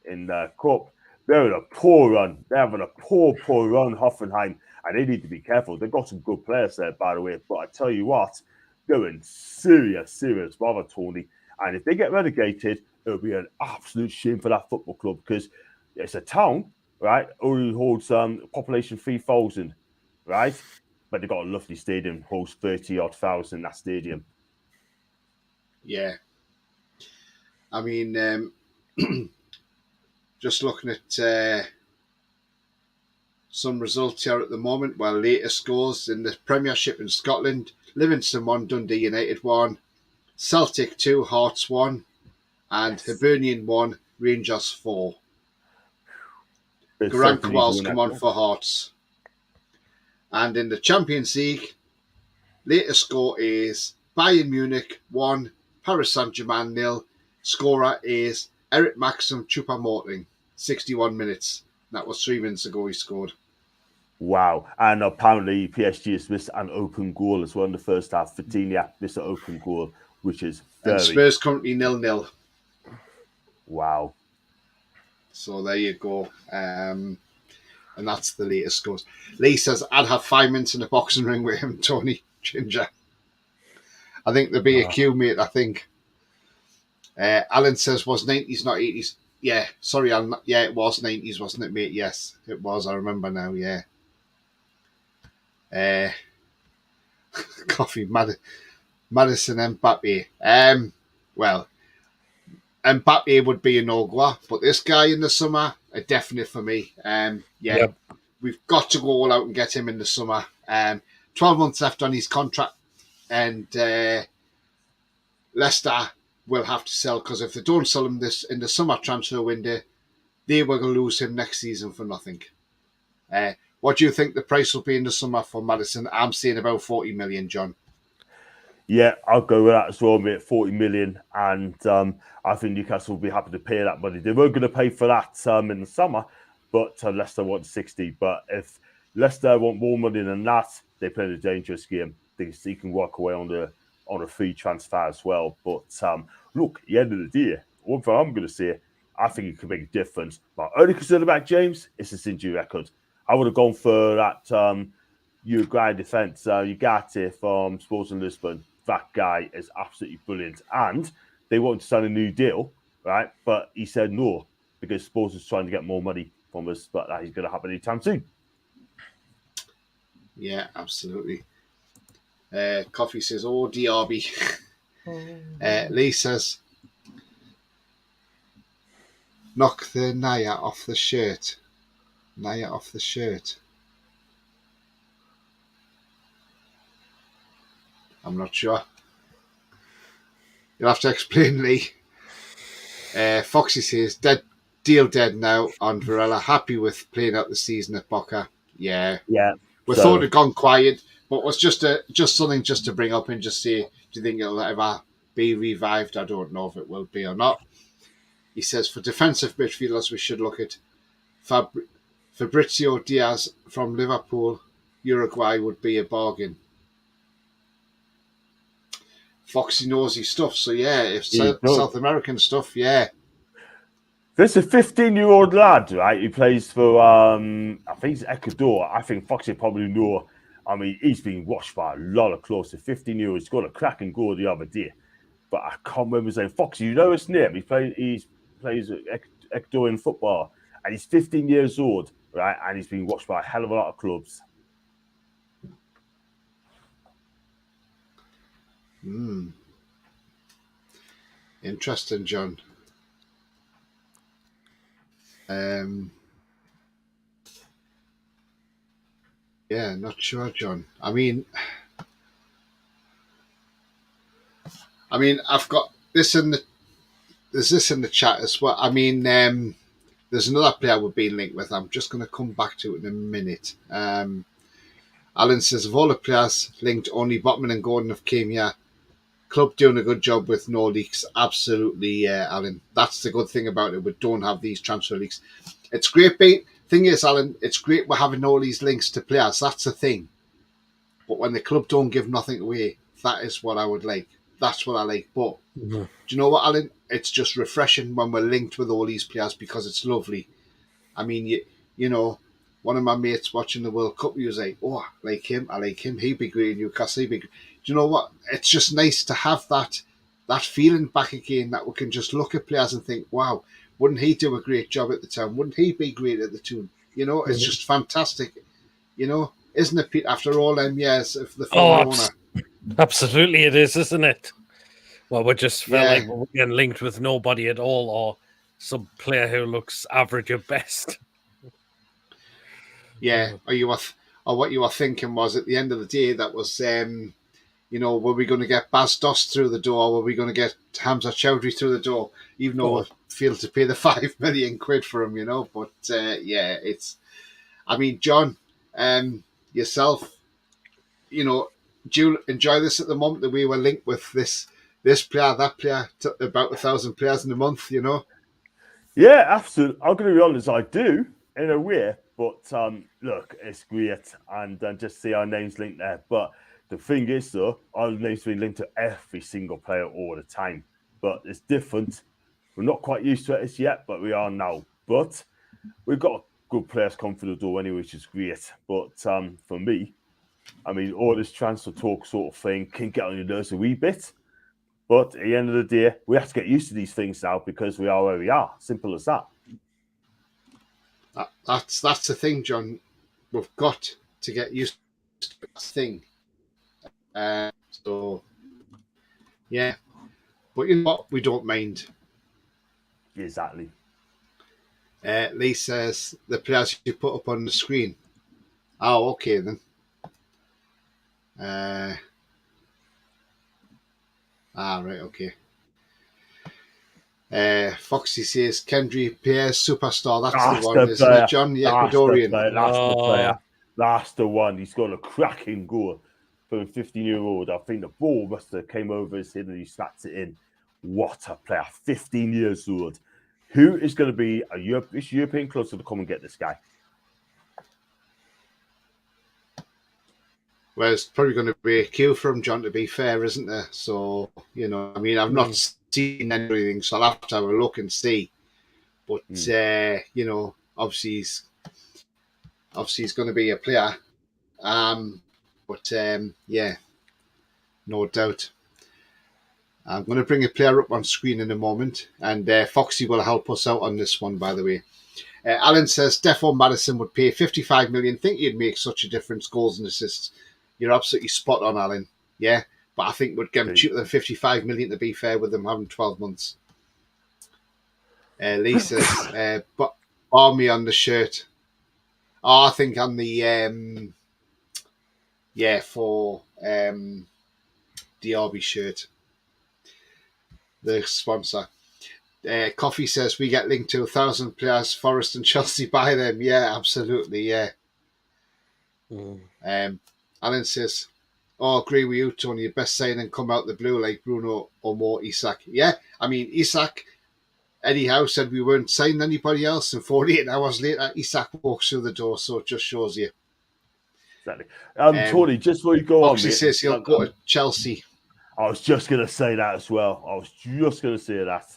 in the cup. They're in a poor run. They're having a poor run, Hoffenheim, and they need to be careful. They've got some good players there, by the way. But I tell you what, they're in serious bother, Tony. And if they get relegated, it'll be an absolute shame for that football club because it's a town, right? Only holds population 3,000, right? But they've got a lovely stadium, hosts 30-odd thousand in that stadium. Yeah. I mean, just looking at some results here at the moment. Well, latest scores in the Premiership in Scotland: Livingston 1, Dundee United 1, Celtic 2, Hearts 1, and Hibernian 1, Rangers 4. Garang Kowal's come on for Hearts. And in the Champions League, latest score is Bayern Munich 1, Paris Saint-Germain 0. Scorer is Eric Maxim Choupo-Moting, 61 minutes. That was 3 minutes ago he scored. Wow. And apparently PSG has missed an open goal as well in the first half. Vitinha missed an open goal, which is very... And Spurs currently 0-0. Wow. So there you go. And that's the latest scores. Lee says, I'd have 5 minutes in the boxing ring with him, Tony Ginger. I think there'll be a queue, mate, I think. Alan says, was 90s, not 80s. Yeah, sorry, Alan. Yeah, it was 90s, wasn't it, mate? Yes, it was. I remember now, yeah. Coffee, Madison Mbappe. Well, Mbappe would be a no-go, but this guy in the summer, a definite for me. Yep. We've got to go all out and get him in the summer. 12 months left on his contract, and Leicester will have to sell, because if they don't sell him this in the summer transfer window, they will lose him next season for nothing. What do you think the price will be in the summer for Madison? I'm saying about 40 million, John. Yeah, I'll go with that as well, mate. 40 million. And I think Newcastle will be happy to pay that money. They were going to pay for that in the summer, but Leicester want 60. But if Leicester want more money than that, they play a dangerous game. They can walk away on a free transfer as well. But look, at the end of the day, one thing I'm going to say, I think it could make a difference. My only concern about James is his injury record. I would have gone for that Uruguay defence, Ugarte from Sporting Lisbon. That guy is absolutely brilliant. And they wanted to sign a new deal, right? But he said no, because Sports is trying to get more money from us, but that is going to happen anytime soon. Yeah, absolutely. Coffee says, oh, DRB. Lee says, knock the Naya off the shirt. Naya off the shirt. I'm not sure. You'll have to explain, Lee. Foxy says, dead now on Varela. Happy with playing out the season at Boca. Yeah. We thought it'd gone quiet, but it was just something just to bring up and just say, do you think it'll ever be revived? I don't know if it will be or not. He says, for defensive midfielders, we should look at Fabrizio Diaz from Liverpool. Uruguay would be a bargain. Foxy knows his stuff, so yeah, if South American stuff, yeah. There's a 15-year-old lad, right? He plays for, I think it's Ecuador. I think Foxy probably know. I mean, he's been watched by a lot of clubs. A 15-year-old, he's got a cracking goal the other day. But I can't remember his name. Foxy, you know his name? He plays Ecuadorian football. And he's 15 years old, right? And he's been watched by a hell of a lot of clubs. Interesting, John. Yeah, not sure, John. I mean, I've got this there's this in the chat as well. I mean, there's another player we've been linked with. I'm just going to come back to it in a minute. Alan says, of all the players linked, only Botman and Gordon have came here. Club doing a good job with no leaks. Absolutely, Alan. That's the good thing about it. We don't have these transfer leaks. It's great. Thing is, Alan, it's great we're having all these links to players. That's the thing. But when the club don't give nothing away, that is what I would like. That's what I like. But do you know what, Alan? It's just refreshing when we're linked with all these players because it's lovely. I mean, you know, one of my mates watching the World Cup, he was like, oh, I like him. He'd be great in Newcastle. He'd be great. Do you know what? It's just nice to have that feeling back again that we can just look at players and think, wow, wouldn't he do a great job at the town? Wouldn't he be great at the tune? You know, it's just fantastic. You know, isn't it, Pete? After all them years of the former owner. Absolutely it is, isn't it? Well, we just felt like we're getting linked with nobody at all or some player who looks average at best. Yeah, or what you were thinking was at the end of the day that was, you know, were we going to get Baz Dost through the door? Were we going to get Hamza Chowdhury through the door? Even though we failed to pay the £5 million for him, you know. But yeah, it's. I mean, John, yourself, you know, do you enjoy this at the moment that we were linked with this player, that player, to about 1,000 players in a month? You know. Yeah, absolutely. I'm going to be honest, I do in a way, but look, it's great, and just see our names linked there. But the thing is, though, our names being linked to every single player all the time. But it's different. We're not quite used to it as yet, but we are now. But we've got good players come through the door anyway, which is great. But for me, I mean, all this transfer talk sort of thing can get on your nerves a wee bit. But at the end of the day, we have to get used to these things now because we are where we are. Simple as that. That's the thing, John. We've got to get used to that thing. So, yeah. But you know what? We don't mind. Exactly. Lee says the players you put up on the screen. Oh, okay then. Right, okay. Foxy says Kendry Pierre superstar. That's the one, isn't it, John? The Ecuadorian. That's the player. That's the one. He's got a cracking goal for a 15-year-old. I think the ball must have came over his head and he slapped it in. What a player! 15 years old. Who is going to be this European club to come and get this guy? Well, it's probably going to be a queue from John, to be fair, isn't there? So, you know, I mean, I've not seen anything, so I'll have to have a look and see. But, you know, obviously he's going to be a player. But, yeah, no doubt. I'm going to bring a player up on screen in a moment, and Foxy will help us out on this one, by the way. Alan says, Defo Madison would pay 55 million. Think he'd make such a difference, goals and assists. You're absolutely spot on, Alan. Yeah, but I think we'd get him cheaper than 55 million, to be fair, with them having 12 months. Lee says, but army on the shirt. Oh, I think on the, for the RB shirt. The sponsor. Coffee says, we get linked to 1,000 players, Forest and Chelsea buy them. Yeah, absolutely, yeah. Alan says, agree with you, Tony. Best signing come out the blue like Bruno or more Isak. Yeah, I mean, Isak, anyhow, said we weren't signing anybody else, and 48 hours later, Isak walks through the door, so it just shows you. Exactly. Tony, just before you go on, he says he'll go to Chelsea. I was just going to say that as well. I was just going to say that.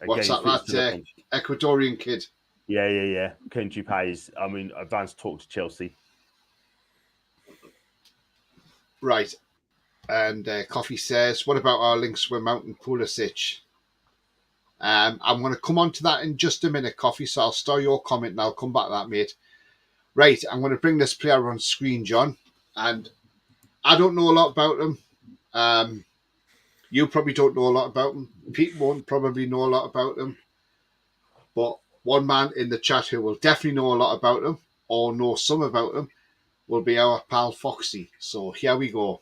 What's that Ecuadorian kid? Yeah. Kendry pays. I mean, advanced talk to Chelsea. Right. And Coffee says, what about our links with Mountain Pulisic? I'm going to come on to that in just a minute, Coffee, so I'll store your comment and I'll come back to that, mate. Right, I'm going to bring this player on screen, John, and I don't know a lot about him. You probably don't know a lot about him. Pete won't probably know a lot about him. But one man in the chat who will definitely know a lot about him, or know some about him, will be our pal Foxy. So here we go.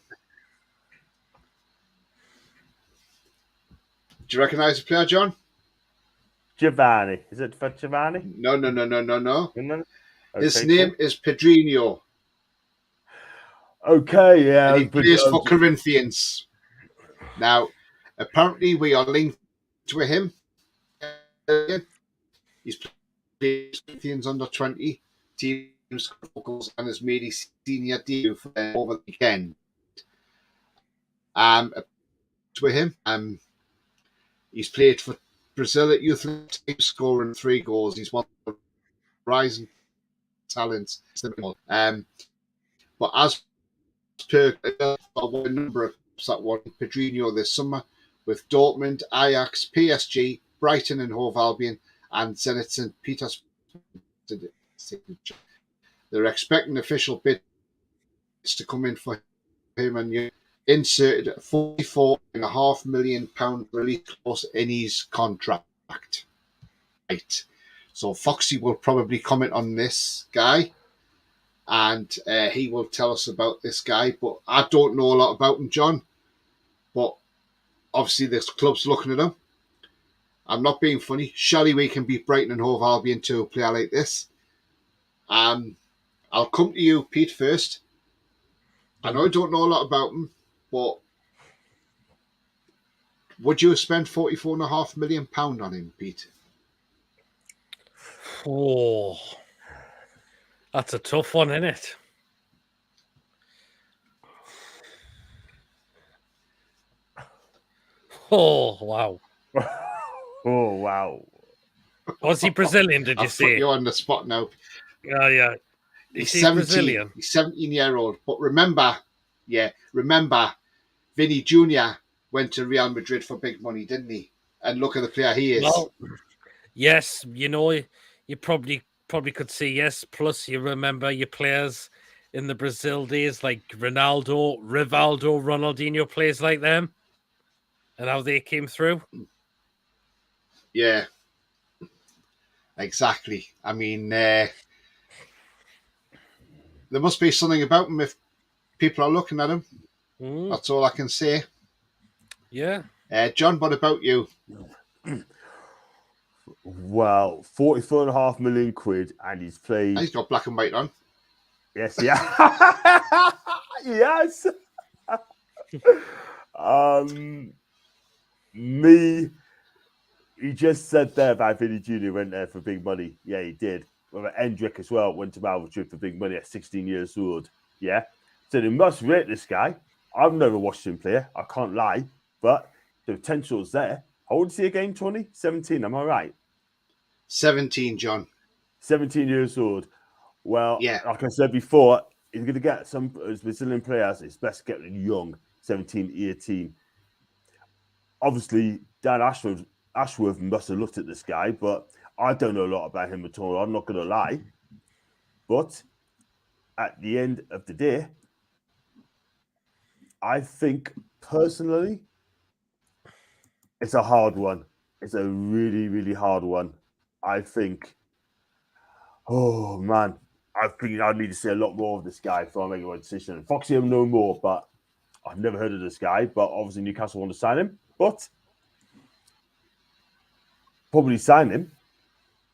Do you recognise the player, John? Giovanni. Is it for Giovanni? No. No? His Okay, name cool. is Pedrinho, Okay, yeah. and he but, plays for Corinthians. Now, apparently, we are linked to him. He's played Corinthians under 20 teams and has made his senior debut over the weekend. To him, he's played for Brazil at youth team, scoring 3 goals. He's one of the rising talents. But as per a number of that won Pedrinho this summer with Dortmund, Ajax, PSG, Brighton and Hove Albion, and Zenit St. Petersburg. They're expecting official bids to come in for him, and inserted a £44.5 million release clause in his contract. Right. So Foxy will probably comment on this guy, and he will tell us about this guy. But I don't know a lot about him, John. But obviously, this club's looking at him. I'm not being funny. Surely we can beat Brighton and Hove Albion to a player like this. I'll come to you, Pete, first. I know I don't know a lot about him, but would you have spent £44.5 million on him, Pete? Oh, that's a tough one, isn't it? Oh, wow. Oh, wow. Was he Brazilian, did you I've put say? you on the spot now. Yeah. He's He's 17. Brazilian. He's 17-year-old. But remember, Vinny Jr. went to Real Madrid for big money, didn't he? And look at the player he is. Well, yes, you probably could say yes. Plus, you remember your players in the Brazil days like Ronaldo, Rivaldo, Ronaldinho, players like them, and how they came through. Yeah, exactly. I mean, there must be something about him if people are looking at him. That's all I can say. Yeah. John, what about you? Well, 44.5 million quid, and he's played. He's got black and white on. Yes, yeah. Yes. He just said there about Vinny Jr. went there for big money. Yeah, he did. Well, Endrick as well went to Real Madrid for big money at 16 years old. Yeah. So they must rate this guy. I've never watched him play. I can't lie. But the potential's there. How old is he again, Tony? 17, am I right? 17, John. 17 years old. Well, yeah. Like I said before, he's going to get some Brazilian players. It's best to get them young, 17, 18. Obviously, Dan Ashworth must have looked at this guy, but I don't know a lot about him at all. I'm not going to lie. But at the end of the day, I think personally, it's a hard one. It's a really, really hard one. I think, oh man, I think I need to see a lot more of this guy before I make a decision. Foxy, I know more, but I've never heard of this guy. But obviously, Newcastle want to sign him. But probably sign him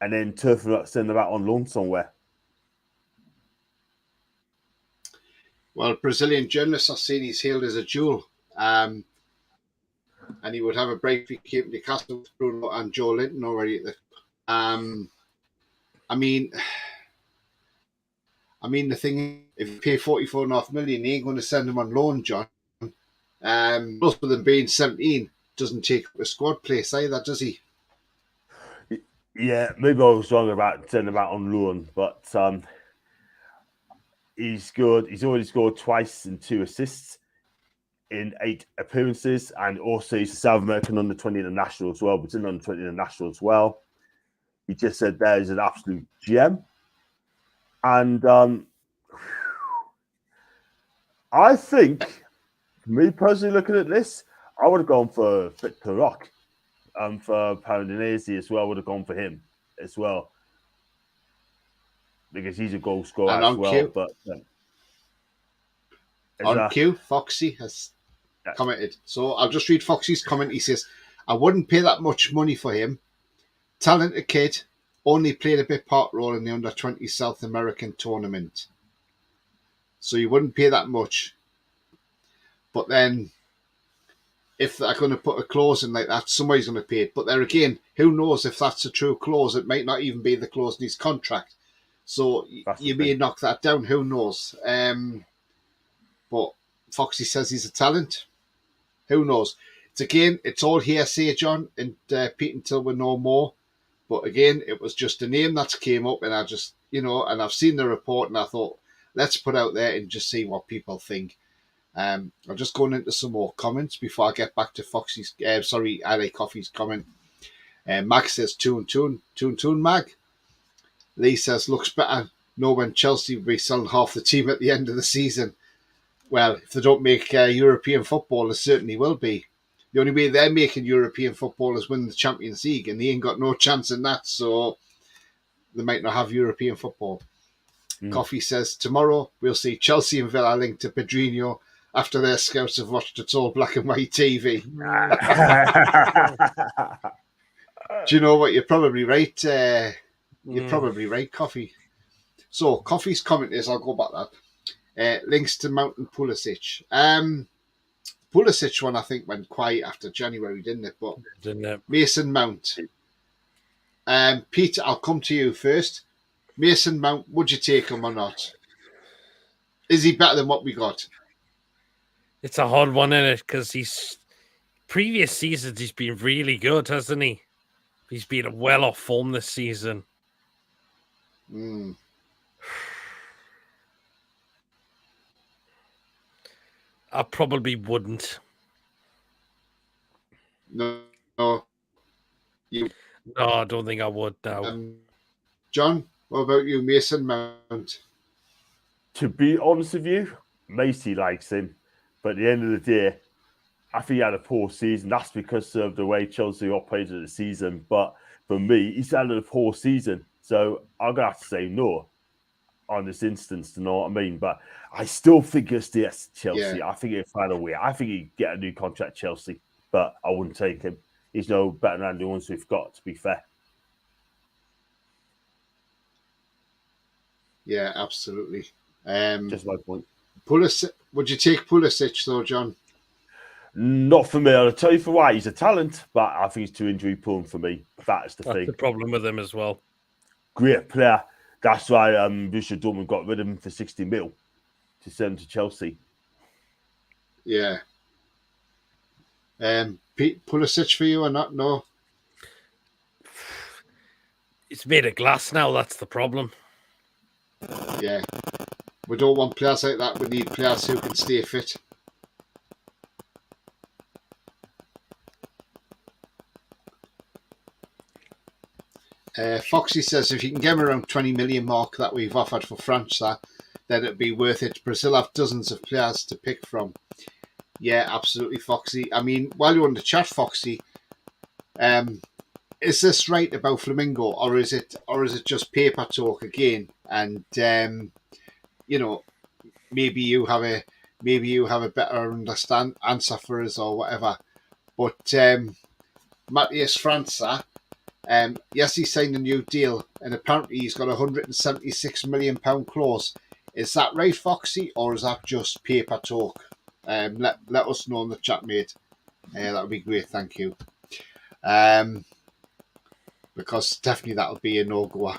and then send him out on loan somewhere. Well, Brazilian journalists are saying he's hailed as a jewel. And he would have a break if he came to Newcastle with Bruno and Joe Linton already. I mean, the thing, if you pay £44.5 million, you ain't going to send him on loan, John. Plus, with him being 17, doesn't take up a squad place either, does he? Yeah, maybe I was wrong about sending him out on loan, but he's good. He's already scored twice and 2 assists in 8 appearances, and also he's a South American under-20 international as well, Brazilian under-20 international as well. He just said there he's an absolute gem. And I think, me personally looking at this, I would have gone for Victor Rock. For Paranaense as well, I would have gone for him as well. Because he's a goal scorer as well. Q, but on Q, Foxy has commented. So I'll just read Foxy's comment. He says, I wouldn't pay that much money for him. talented kid, only played a bit part role in the under-20 South American tournament. So you wouldn't pay that much. But then, if they're going to put a clause in like that, somebody's going to pay it. But there again, who knows if that's a true clause? It might not even be the clause in his contract. So you may knock that down. Who knows? But Foxy says he's a talent. Who knows? It's all hearsay, John, and Pete, until we know more. But again, it was just a name that came up, and I just, and I've seen the report, and I thought, let's put out there and just see what people think. I'm just going into some more comments before I get back to Foxy's, LA Coffee's comment. Mag says, tune, Mag. Lee says, looks better. Know when Chelsea will be selling half the team at the end of the season. Well, if they don't make European football, there certainly will be. The only way they're making European football is win the Champions League, and they ain't got no chance in that, so they might not have European football. Coffee says, tomorrow we'll see Chelsea and Villa linked to Pedrinho after their scouts have watched its all black and white TV. Do you know what? You're probably right. You're probably right, Coffee. So, Coffee's comment is, I'll go back that. Links to Mount and Pulisic. Pulisic one, I think, went quiet after January, didn't it? But didn't it? Mason Mount. Pete, I'll come to you first. Mason Mount, would you take him or not? Is he better than what we got? It's a hard one, isn't it? Because previous seasons he's been really good, hasn't he? He's been well off form this season. I probably wouldn't. No. You, No, I don't think I would now. John, what about you, Mason Mount? To be honest with you, Macy likes him. But at the end of the day, I think he had a poor season. That's because of the way Chelsea operated the season. But for me, he's had a poor season. So I'm going to have to say no on this instance, you know what I mean? But I still think it's Chelsea. Yeah. I think he'd find a way. I think he'd get a new contract at Chelsea, but I wouldn't take him. He's no better than the ones we've got, to be fair. Yeah, absolutely. Just my point. Pulisic, would you take Pulisic, though, John? Not for me. I'll tell you for why. He's a talent, but I think he's too injury prone for me. That's thing. That's the problem with him as well. Great player. That's why Borussia Dortmund got rid of him for 60 mil to send him to Chelsea. Yeah. Pete, Pulisic for you or not? No. It's made of glass now. That's the problem. Yeah. We don't want players like that. We need players who can stay fit. Foxy says if you can get him around 20 million mark that we've offered for França, then it'd be worth it. Brazil have dozens of players to pick from. Yeah, absolutely, Foxy. I mean, while you're on the chat, Foxy, is this right about Flamingo, or is it just paper talk again? And maybe you have a better answer for us or whatever. But Matthias França. Yes, he signed a new deal, and apparently he's got a £176 million clause. Is that right, Foxy, or is that just paper talk? Let us know in the chat, mate. That would be great, thank you. Because definitely that'll be a no-goer.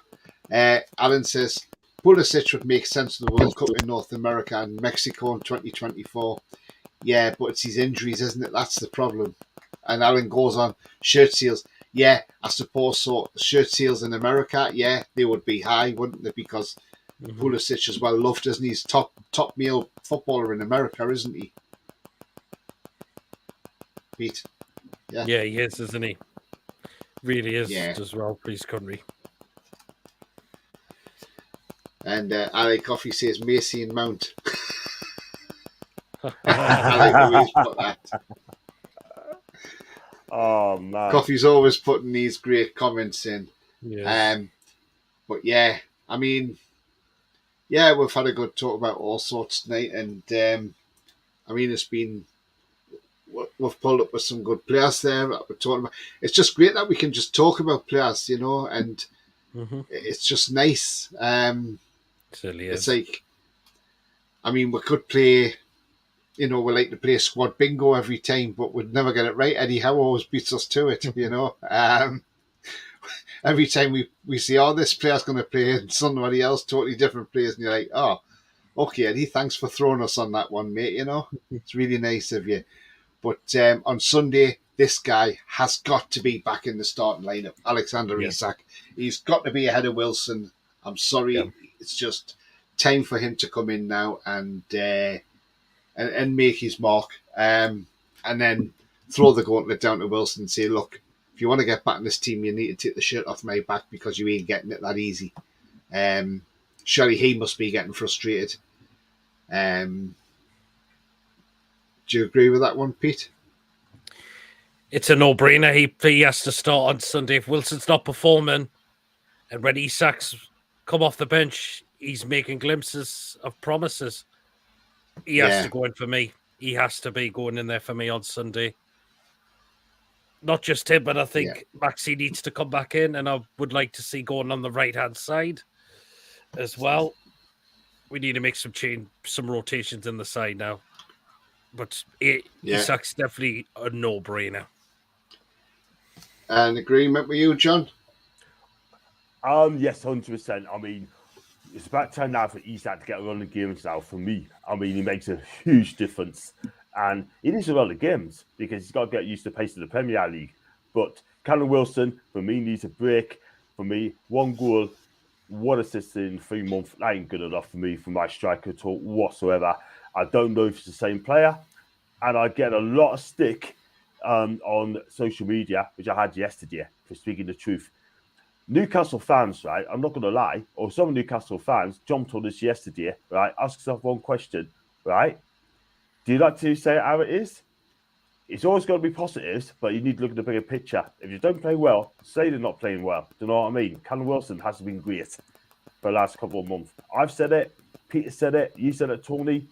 Alan says, Pulisic would make sense for the World Cup in North America and Mexico in 2024. Yeah, but it's his injuries, isn't it? That's the problem. And Alan goes on, shirt sales. Yeah, I suppose so. Shirt sales in America, yeah, they would be high, wouldn't they? Because Pulisic is well loved, isn't he? He's top male footballer in America, isn't he? Pete? Yeah, he is, isn't he? Really is as well for his country. And Ali Coffee says Macy and Mount. I like the way he's put that. Oh man, Coffee's always putting these great comments in. Yes. But yeah, I mean, yeah, we've had a good talk about all sorts tonight, and I mean, it's been we've pulled up with some good players there that we're talking about. It's just great that we can just talk about players, and it's just nice. Certainly It's is. like, I mean, we could play, we like to play squad bingo every time, but we'd never get it right. Eddie Howe always beats us to it, Every time we see, this player's going to play and somebody else totally different players, and you're like, oh, okay, Eddie, thanks for throwing us on that one, mate. It's really nice of you. But on Sunday, this guy has got to be back in the starting lineup. Alexander Isak. He's got to be ahead of Wilson. I'm sorry. It's just time for him to come in now and make his mark. And then throw the gauntlet down to Wilson and say, look, if you want to get back in this team, you need to take the shirt off my back because you ain't getting it that easy. Surely he must be getting frustrated. Do you agree with that one, Pete? It's a no-brainer. He has to start on Sunday. If Wilson's not performing, and when Isak's come off the bench, he's making glimpses of promises. He has to go in for me. He has to be going in there for me on Sunday. Not just him, but I think Maxi needs to come back in, and I would like to see going on the right-hand side as well. We need to make some rotations in the side now. But Isak's definitely a no-brainer. An agreement with you, John? Yes, 100%. I mean, it's about time now for Isak to get a run of games now for me. I mean, he makes a huge difference. And he needs to run the games because he's got to get used to the pace of the Premier League. But Callum Wilson, for me, needs a break. For me, 1 goal, 1 assist in 3 months. That ain't good enough for me, for my striker talk whatsoever. I don't know if it's the same player. And I get a lot of stick on social media, which I had yesterday, for speaking the truth. Newcastle fans, right, I'm not going to lie, or some Newcastle fans jumped on this yesterday, right? Ask yourself one question, right? Do you like to say it how it is? It's always got to be positives, but you need to look at the bigger picture. If you don't play well, say they're not playing well. Do you know what I mean? Callum Wilson hasn't been great for the last couple of months. I've said it. Peter said it. You said it, Tony.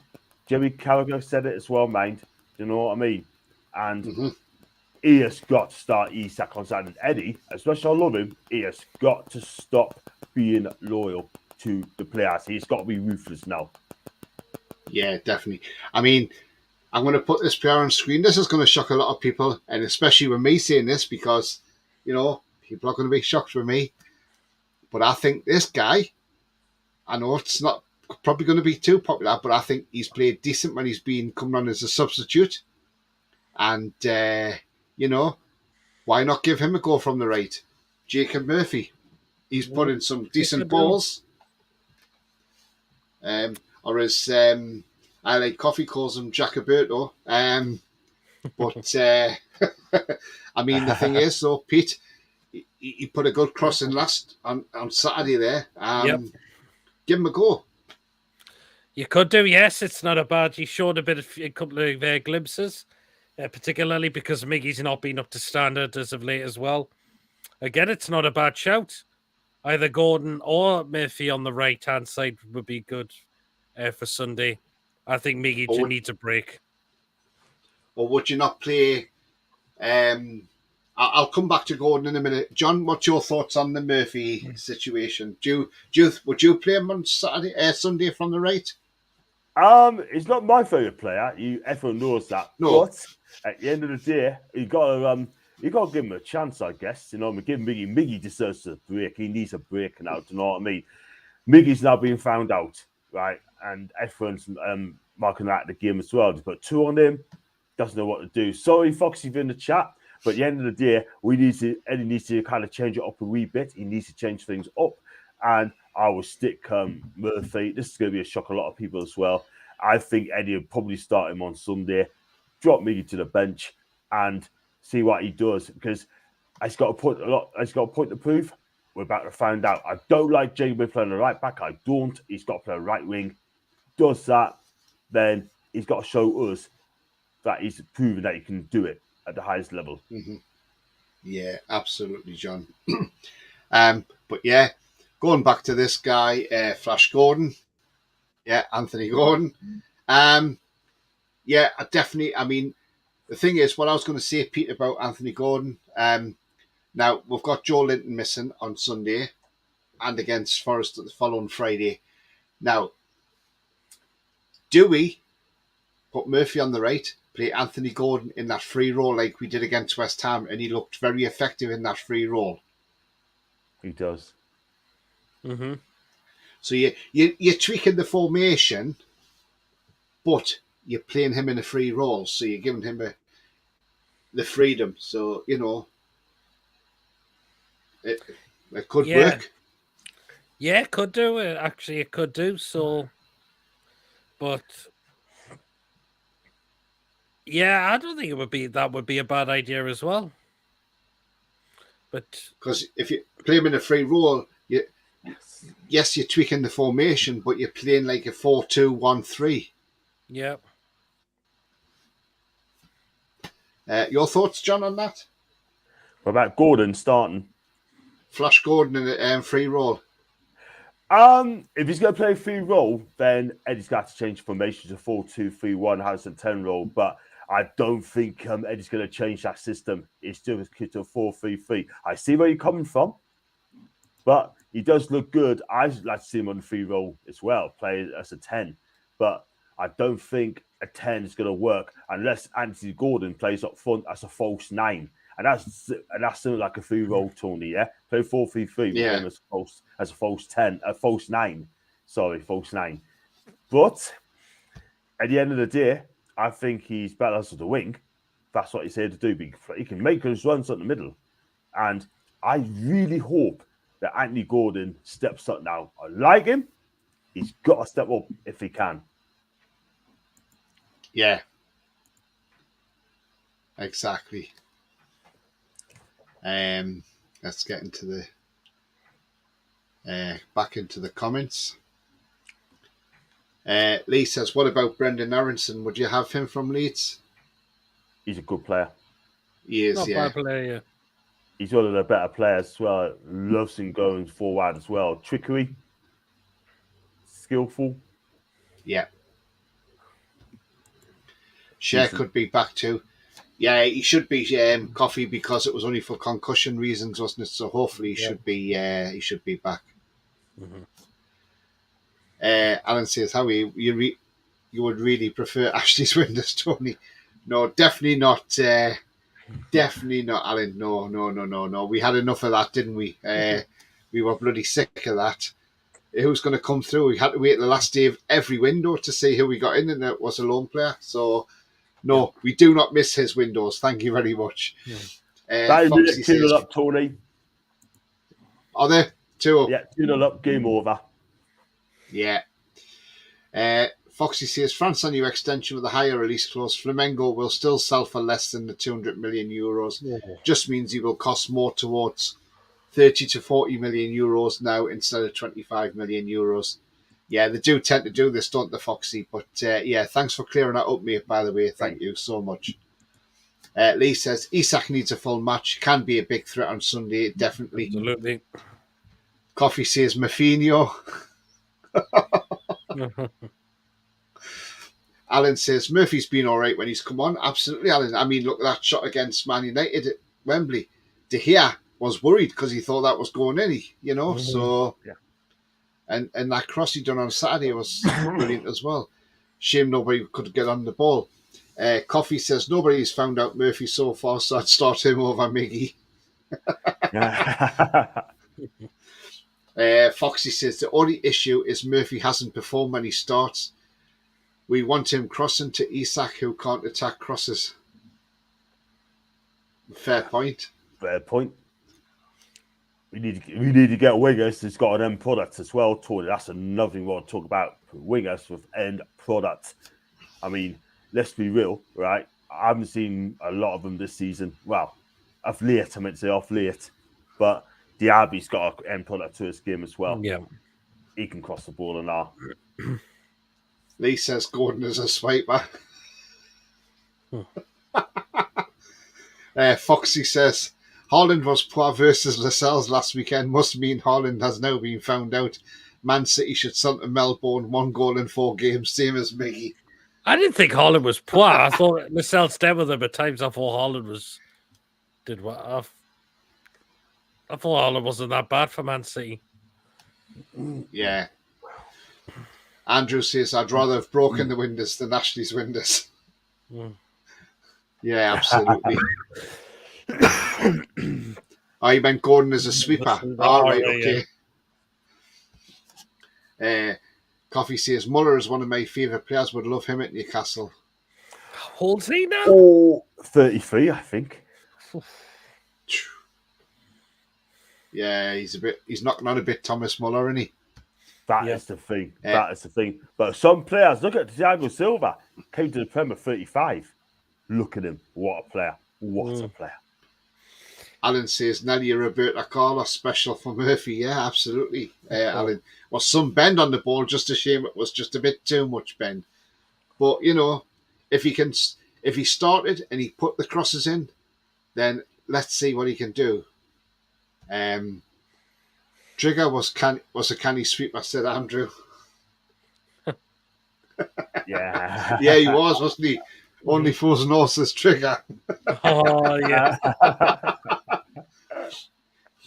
Jerry Carragher said it as well, mind. Do you know what I mean? And he has got to start Isak on Saturday. Eddie, as much as I love him, he has got to stop being loyal to the players. He's got to be ruthless now. Yeah, definitely. I mean, I'm going to put this player on screen. This is going to shock a lot of people, and especially with me saying this because, people are going to be shocked with me. But I think this guy, I know it's not probably going to be too popular, but I think he's played decent when he's been coming on as a substitute. And, why not give him a go from the right? Jacob Murphy. He's put in some decent balls. Or as I like coffee calls him Jacoberto. But I mean, the thing is, though, Pete, he put a good cross in on Saturday there. Give him a go. You could do, yes. It's not a bad. You showed a couple of glimpses, particularly because Miggy's not been up to standard as of late as well. Again, it's not a bad shout. Either Gordon or Murphy on the right-hand side would be good for Sunday. I think Miggy needs a break. Or would you not play... I'll come back to Gordon in a minute. John, what's your thoughts on the Murphy situation? Would you play him on Sunday from the right? He's not my favourite player. Everyone knows that. No. But at the end of the day, you got to give him a chance, I guess. Give Miggy. Miggy deserves a break. He needs a break now. Do you know what I mean? Miggy's now being found out, right? And everyone's marking out the game as well. Just put 2 on him. Doesn't know what to do. Sorry, Foxy, in the chat. But at the end of the day, Eddie needs to kind of change it up a wee bit. He needs to change things up. And I will stick Murphy. This is going to be a shock to a lot of people as well. I think Eddie will probably start him on Sunday, drop Miggy to the bench, and see what he does. Because he's got a point to prove. We're about to find out. I don't like Jacob playing the right back. I don't. He's got to play right wing. Does that, then he's got to show us that he's proven that he can do it at the highest level. Mm-hmm. Yeah, absolutely, John. But yeah, going back to this guy, Flash Gordon. Yeah, Anthony Gordon. Yeah, definitely. I mean, The thing is, what I was going to say, Pete, about Anthony Gordon. Now we've got Joe Linton missing on Sunday, and against Forest the following Friday. Now, do we put Murphy on the right, play Anthony Gordon in that free role like we did against West Ham, and he looked very effective in that free role? He does. Mm-hmm. So you're tweaking the formation, but you're playing him in a free role, so you're giving him the freedom. So, you know, it could work. Yeah, it could do it. Actually, it could do so. But yeah, I don't think that would be a bad idea as well. But because if you play him in a free role, yes, you're tweaking the formation, but you're playing like a 4-2-1-3. Yeah. Your thoughts, John, on that? What about Gordon starting? Flash Gordon in a free role. If he's going to play free role, then Eddie's got to change formation to 4-2-3-1, has a 10 role. But I don't think Eddie's going to change that system. It's still to a 4-3-3. I see where you're coming from, but he does look good. I'd like to see him on the free role as well, play as a 10. But I don't think a 10 is going to work unless Anthony Gordon plays up front as a false 9. And that's something like a free role, Tony, yeah? Play 4-3-3 with him as a false 10, a false 9. Sorry, false 9. But at the end of the day, I think he's better as the wing. That's what he's here to do. He can make his runs up the middle. And I really hope that Anthony Gordon steps up now. I like him. He's got to step up if he can. Yeah. Exactly. Let's get into the back into the comments. Lee says, what about Brendan Aronson? Would you have him from Leeds? He's a good player. He is, not yeah. bad player. He's one of the better players as well. Loves him going forward as well. Trickery. Skillful. Yeah. Cher could be back too. Yeah, he should be Coffee because it was only for concussion reasons, wasn't it? So hopefully he should be back. Mm-hmm. Alan says, "Howie, you would really prefer Ashley's Windows, Tony?" No, definitely not. Definitely not, Alan. No. We had enough of that, didn't we? We were bloody sick of that. Who's going to come through? We had to wait the last day of every window to see who we got in, and it was a lone player. So. No, we do not miss his windows. Thank you very much. Foxy says, 2-0 up, Tony. Are they? 2-0? Yeah, 2-0 up, game over. Yeah. Foxy says, France on new extension with a higher release clause. Flamengo will still sell for less than the 200 million euros. Yeah. Just means he will cost more towards 30 to 40 million euros now instead of 25 million euros. Yeah, they do tend to do this, don't they, Foxy? But yeah, thanks for clearing that up, mate, by the way. Thank you so much. Lee says, Isak needs a full match. Can be a big threat on Sunday, definitely. Absolutely. Coffee says, Mafinho. Alan says, Murphy's been all right when he's come on. Absolutely, Alan. I mean, look at that shot against Man United at Wembley. De Gea was worried because he thought that was going in, you know, so... Yeah. And that cross he done on Saturday was brilliant as well. Shame nobody could get on the ball. Coffee says, nobody's found out Murphy so far, so I'd start him over Miggy. Foxy says, the only issue is Murphy hasn't performed when he starts. We want him crossing to Isak, who can't attack crosses. Fair point. Fair point. We need to get wingers that's got an end product as well, Tony. That's another thing we want to talk about. Wingers with end product. I mean, let's be real, right? I haven't seen a lot of them this season. Well, off late, I meant to say off late. But Diaby's got an end product to his game as well. Yeah. He can cross the ball and all. Lee says Gordon is a swiper. Foxy says, Haaland was poor versus Lascelles last weekend. Must mean Haaland has now been found out. Man City should sell to Melbourne. 1 goal in 4 games, same as Miggy. I didn't think Holland was poor. I thought myself stayed with him at times. I thought Holland did what I thought Holland wasn't that bad for Man City. Yeah. Andrew says, I'd rather have broken the windows than Ashley's windows. Mm. Yeah, absolutely. Oh, you meant Gordon as a sweeper. All right, okay. Coffee says, Muller is one of my favourite players. Would love him at Newcastle. How old's he now? Oh, 33, I think. Yeah, he's knocking on a bit Thomas Muller, isn't he? That is the thing. That is the thing. But some players, look at Thiago Silva, came to the Premier 35. Look at him. What a player. What a player. Alan says, Nelly Roberta Carlos special for Murphy. Yeah, absolutely. Alan. Well, some bend on the ball, just a shame it was just a bit too much bend. But, you know, if he started and he put the crosses in, then let's see what he can do. Trigger was a canny sweeper, said Andrew. Yeah. Yeah, he was, wasn't he? Only fools and horses Trigger. Oh, yeah.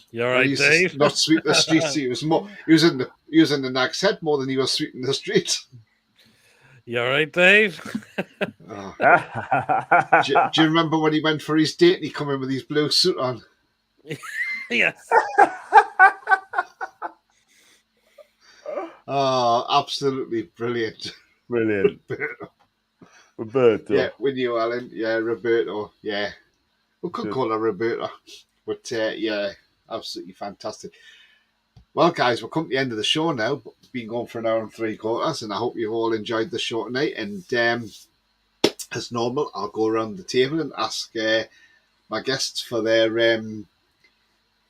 You're right, Dave. Not sweep the streets. He was in the nag's head more than he was sweeping the streets. You're right, Dave. Do you remember when he went for his date and he come in with his blue suit on? Yes. Oh, absolutely brilliant. Brilliant. Roberto. Yeah, with you, Alan. Yeah, Roberto. Yeah. We could call her Roberta. But yeah, absolutely fantastic. Well, guys, we're coming to the end of the show now. It's been going for an hour and 3/4, and I hope you've all enjoyed the show tonight. And as normal, I'll go around the table and ask my guests for their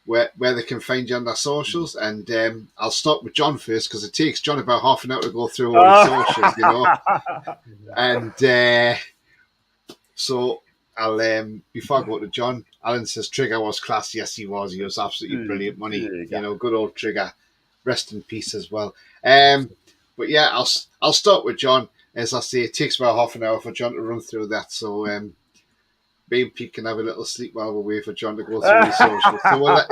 where they can find you on their socials. And I'll start with John first, because it takes John about half an hour to go through all his socials, you know. And so I'll before I go to John, Alan says Trigger was class. Yes, he was. He was absolutely brilliant. Money, you know, good old Trigger. Rest in peace as well. But yeah, I'll start with John. As I say, it takes about half an hour for John to run through that. So me and Pete can have a little sleep while we wait for John to go through his socials. So we'll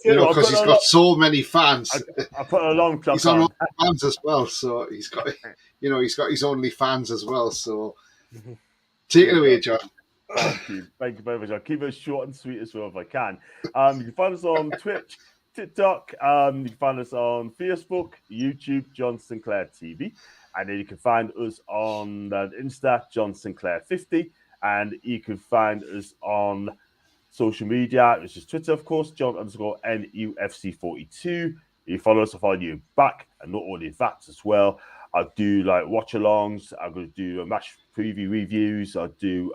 you know, because he's got so many fans. I put an alarm clock he's on all fans as well, so he's got, you know, he's got his only fans as well. So take it away, John. Thank you very much. I'll keep it short and sweet as well if I can. You can find us on Twitch, TikTok. You can find us on Facebook, YouTube, John Sinclair TV. And then you can find us on Insta, John Sinclair 50. And you can find us on social media, which is Twitter, of course, John_NUFC 42. You follow us, I'll follow you back. And not only that as well, I do like watch-alongs. I'm going to do match preview reviews. I do,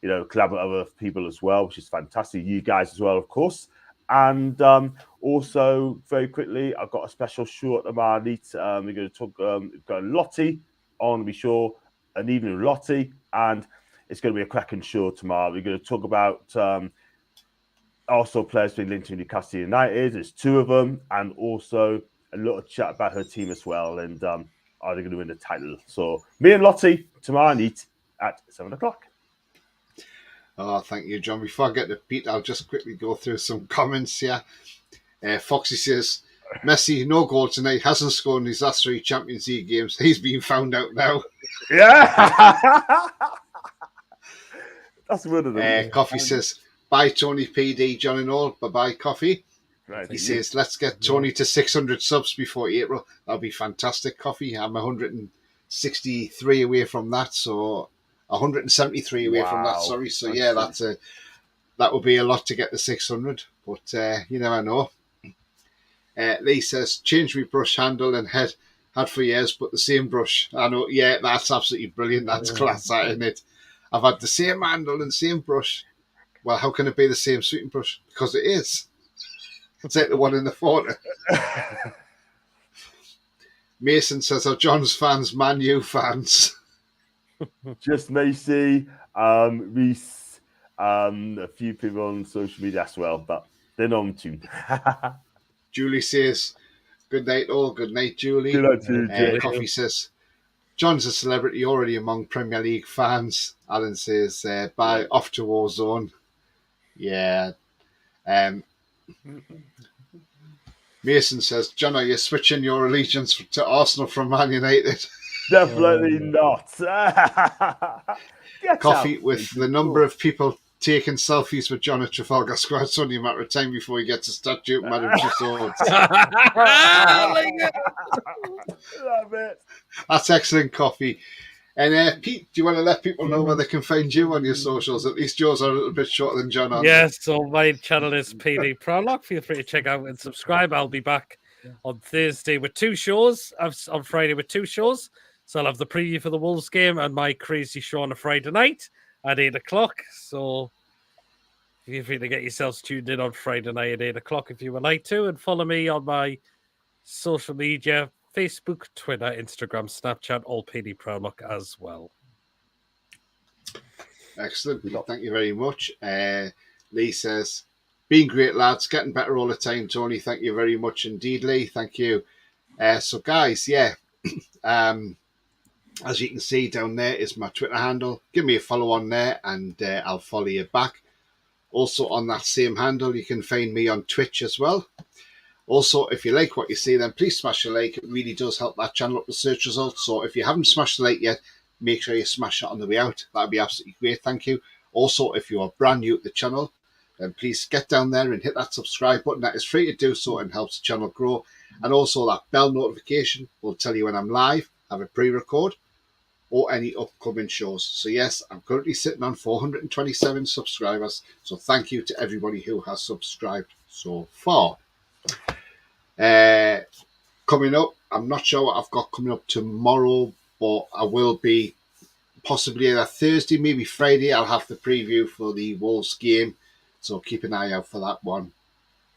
you know, collaborate with other people as well, which is fantastic. You guys as well, of course. And also, very quickly, I've got a special show at the moment. We're going to talk, got Lottie on, be sure, an evening with Lottie, and it's going to be a cracking show tomorrow. We're going to talk about also players being linked to Newcastle United. There's two of them, and also a little chat about her team as well, and are they going to win the title? So, me and Lottie tomorrow night at 7 o'clock. Oh, thank you, John. Before I get to Pete, I'll just quickly go through some comments here. Foxy says, Messi, no goal tonight, hasn't scored in his last 3 Champions League games. He's been found out now. Yeah! That's one of them. Coffee says, bye, Tony PD, John and all. Bye-bye, Coffee. Right, he says, let's get Tony to 600 subs before April. That'll be fantastic, Coffee. I'm 163 away from that, so 173 away from that, sorry. So, yeah, that would be a lot to get to 600, but you never know. Lee says, change my brush handle and head. Had for years, but the same brush. I know, yeah, that's absolutely brilliant. That's class, isn't it? I've had the same handle and same brush. Well, how can it be the same sweeping brush? Because it is. It's like the one in the photo. Mason says, are John's fans Man U fans? Just Macy, Reese, a few people on social media as well, but they're known too. Julie says, good night all. Good night, Julie. Good night to you, Julie. Coffee says, John's a celebrity already among Premier League fans. Alan says, bye, off to Warzone. Yeah. Mason says, John, are you switching your allegiance to Arsenal from Man United? Definitely not. Get Coffee, out, with baby. the number of people taking selfies with John at Trafalgar Square, it's only a matter of time before he gets a statue of Madame Tussauds. Love it. That's excellent, Coffee. And Pete, do you want to let people know where they can find you on your socials? At least yours are a little bit shorter than John. Aren't Yes, so my channel is PD Prologue. Feel free to check out and subscribe. I'll be back on Thursday with 2 shows. On Friday with 2 shows. So I'll have the preview for the Wolves game and my crazy show on a Friday night at 8 o'clock. So feel free to get yourselves tuned in on Friday night at 8 o'clock if you would like to. And follow me on my social media, Facebook, Twitter, Instagram, Snapchat, all PD Prologue as well. Excellent. Thank you very much. Lee says, being great, lads. Getting better all the time, Tony. Thank you very much indeed, Lee. Thank you. So, guys, yeah. As you can see down there is my Twitter handle. Give me a follow on there and I'll follow you back. Also on that same handle, you can find me on Twitch as well. Also, if you like what you see, then please smash a like. It really does help that channel up the search results. So if you haven't smashed the like yet, make sure you smash it on the way out. That'd be absolutely great. Thank you. Also, if you are brand new to the channel, then please get down there and hit that subscribe button. That is free to do so and helps the channel grow. And also that bell notification will tell you when I'm live, have a pre-record, or any upcoming shows. So yes, I'm currently sitting on 427 subscribers. So thank you to everybody who has subscribed so far. Coming up, I'm not sure what I've got coming up tomorrow, but I will be possibly either Thursday, maybe Friday. I'll have the preview for the Wolves game. So keep an eye out for that one.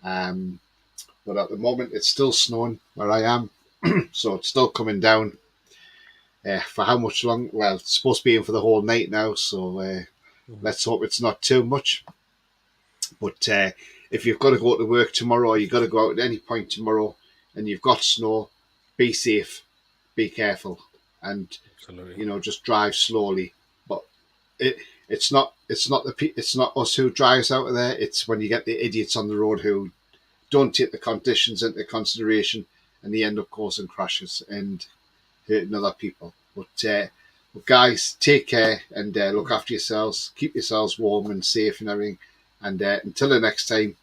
But at the moment, it's still snowing where I am. So it's still coming down. For how much long? Well, it's supposed to be in for the whole night now, so let's hope it's not too much. But if you've got to go to work tomorrow, or you've got to go out at any point tomorrow, and you've got snow, be safe, be careful, and just drive slowly. But it's not us who drives out of there. It's when you get the idiots on the road who don't take the conditions into consideration, and they end up causing crashes and hurting other people. But guys, take care and look after yourselves. Keep yourselves warm and safe and everything. And until the next time,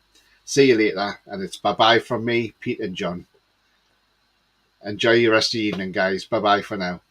see you later. And it's bye-bye from me, Pete and John. Enjoy your rest of the evening, guys. Bye-bye for now.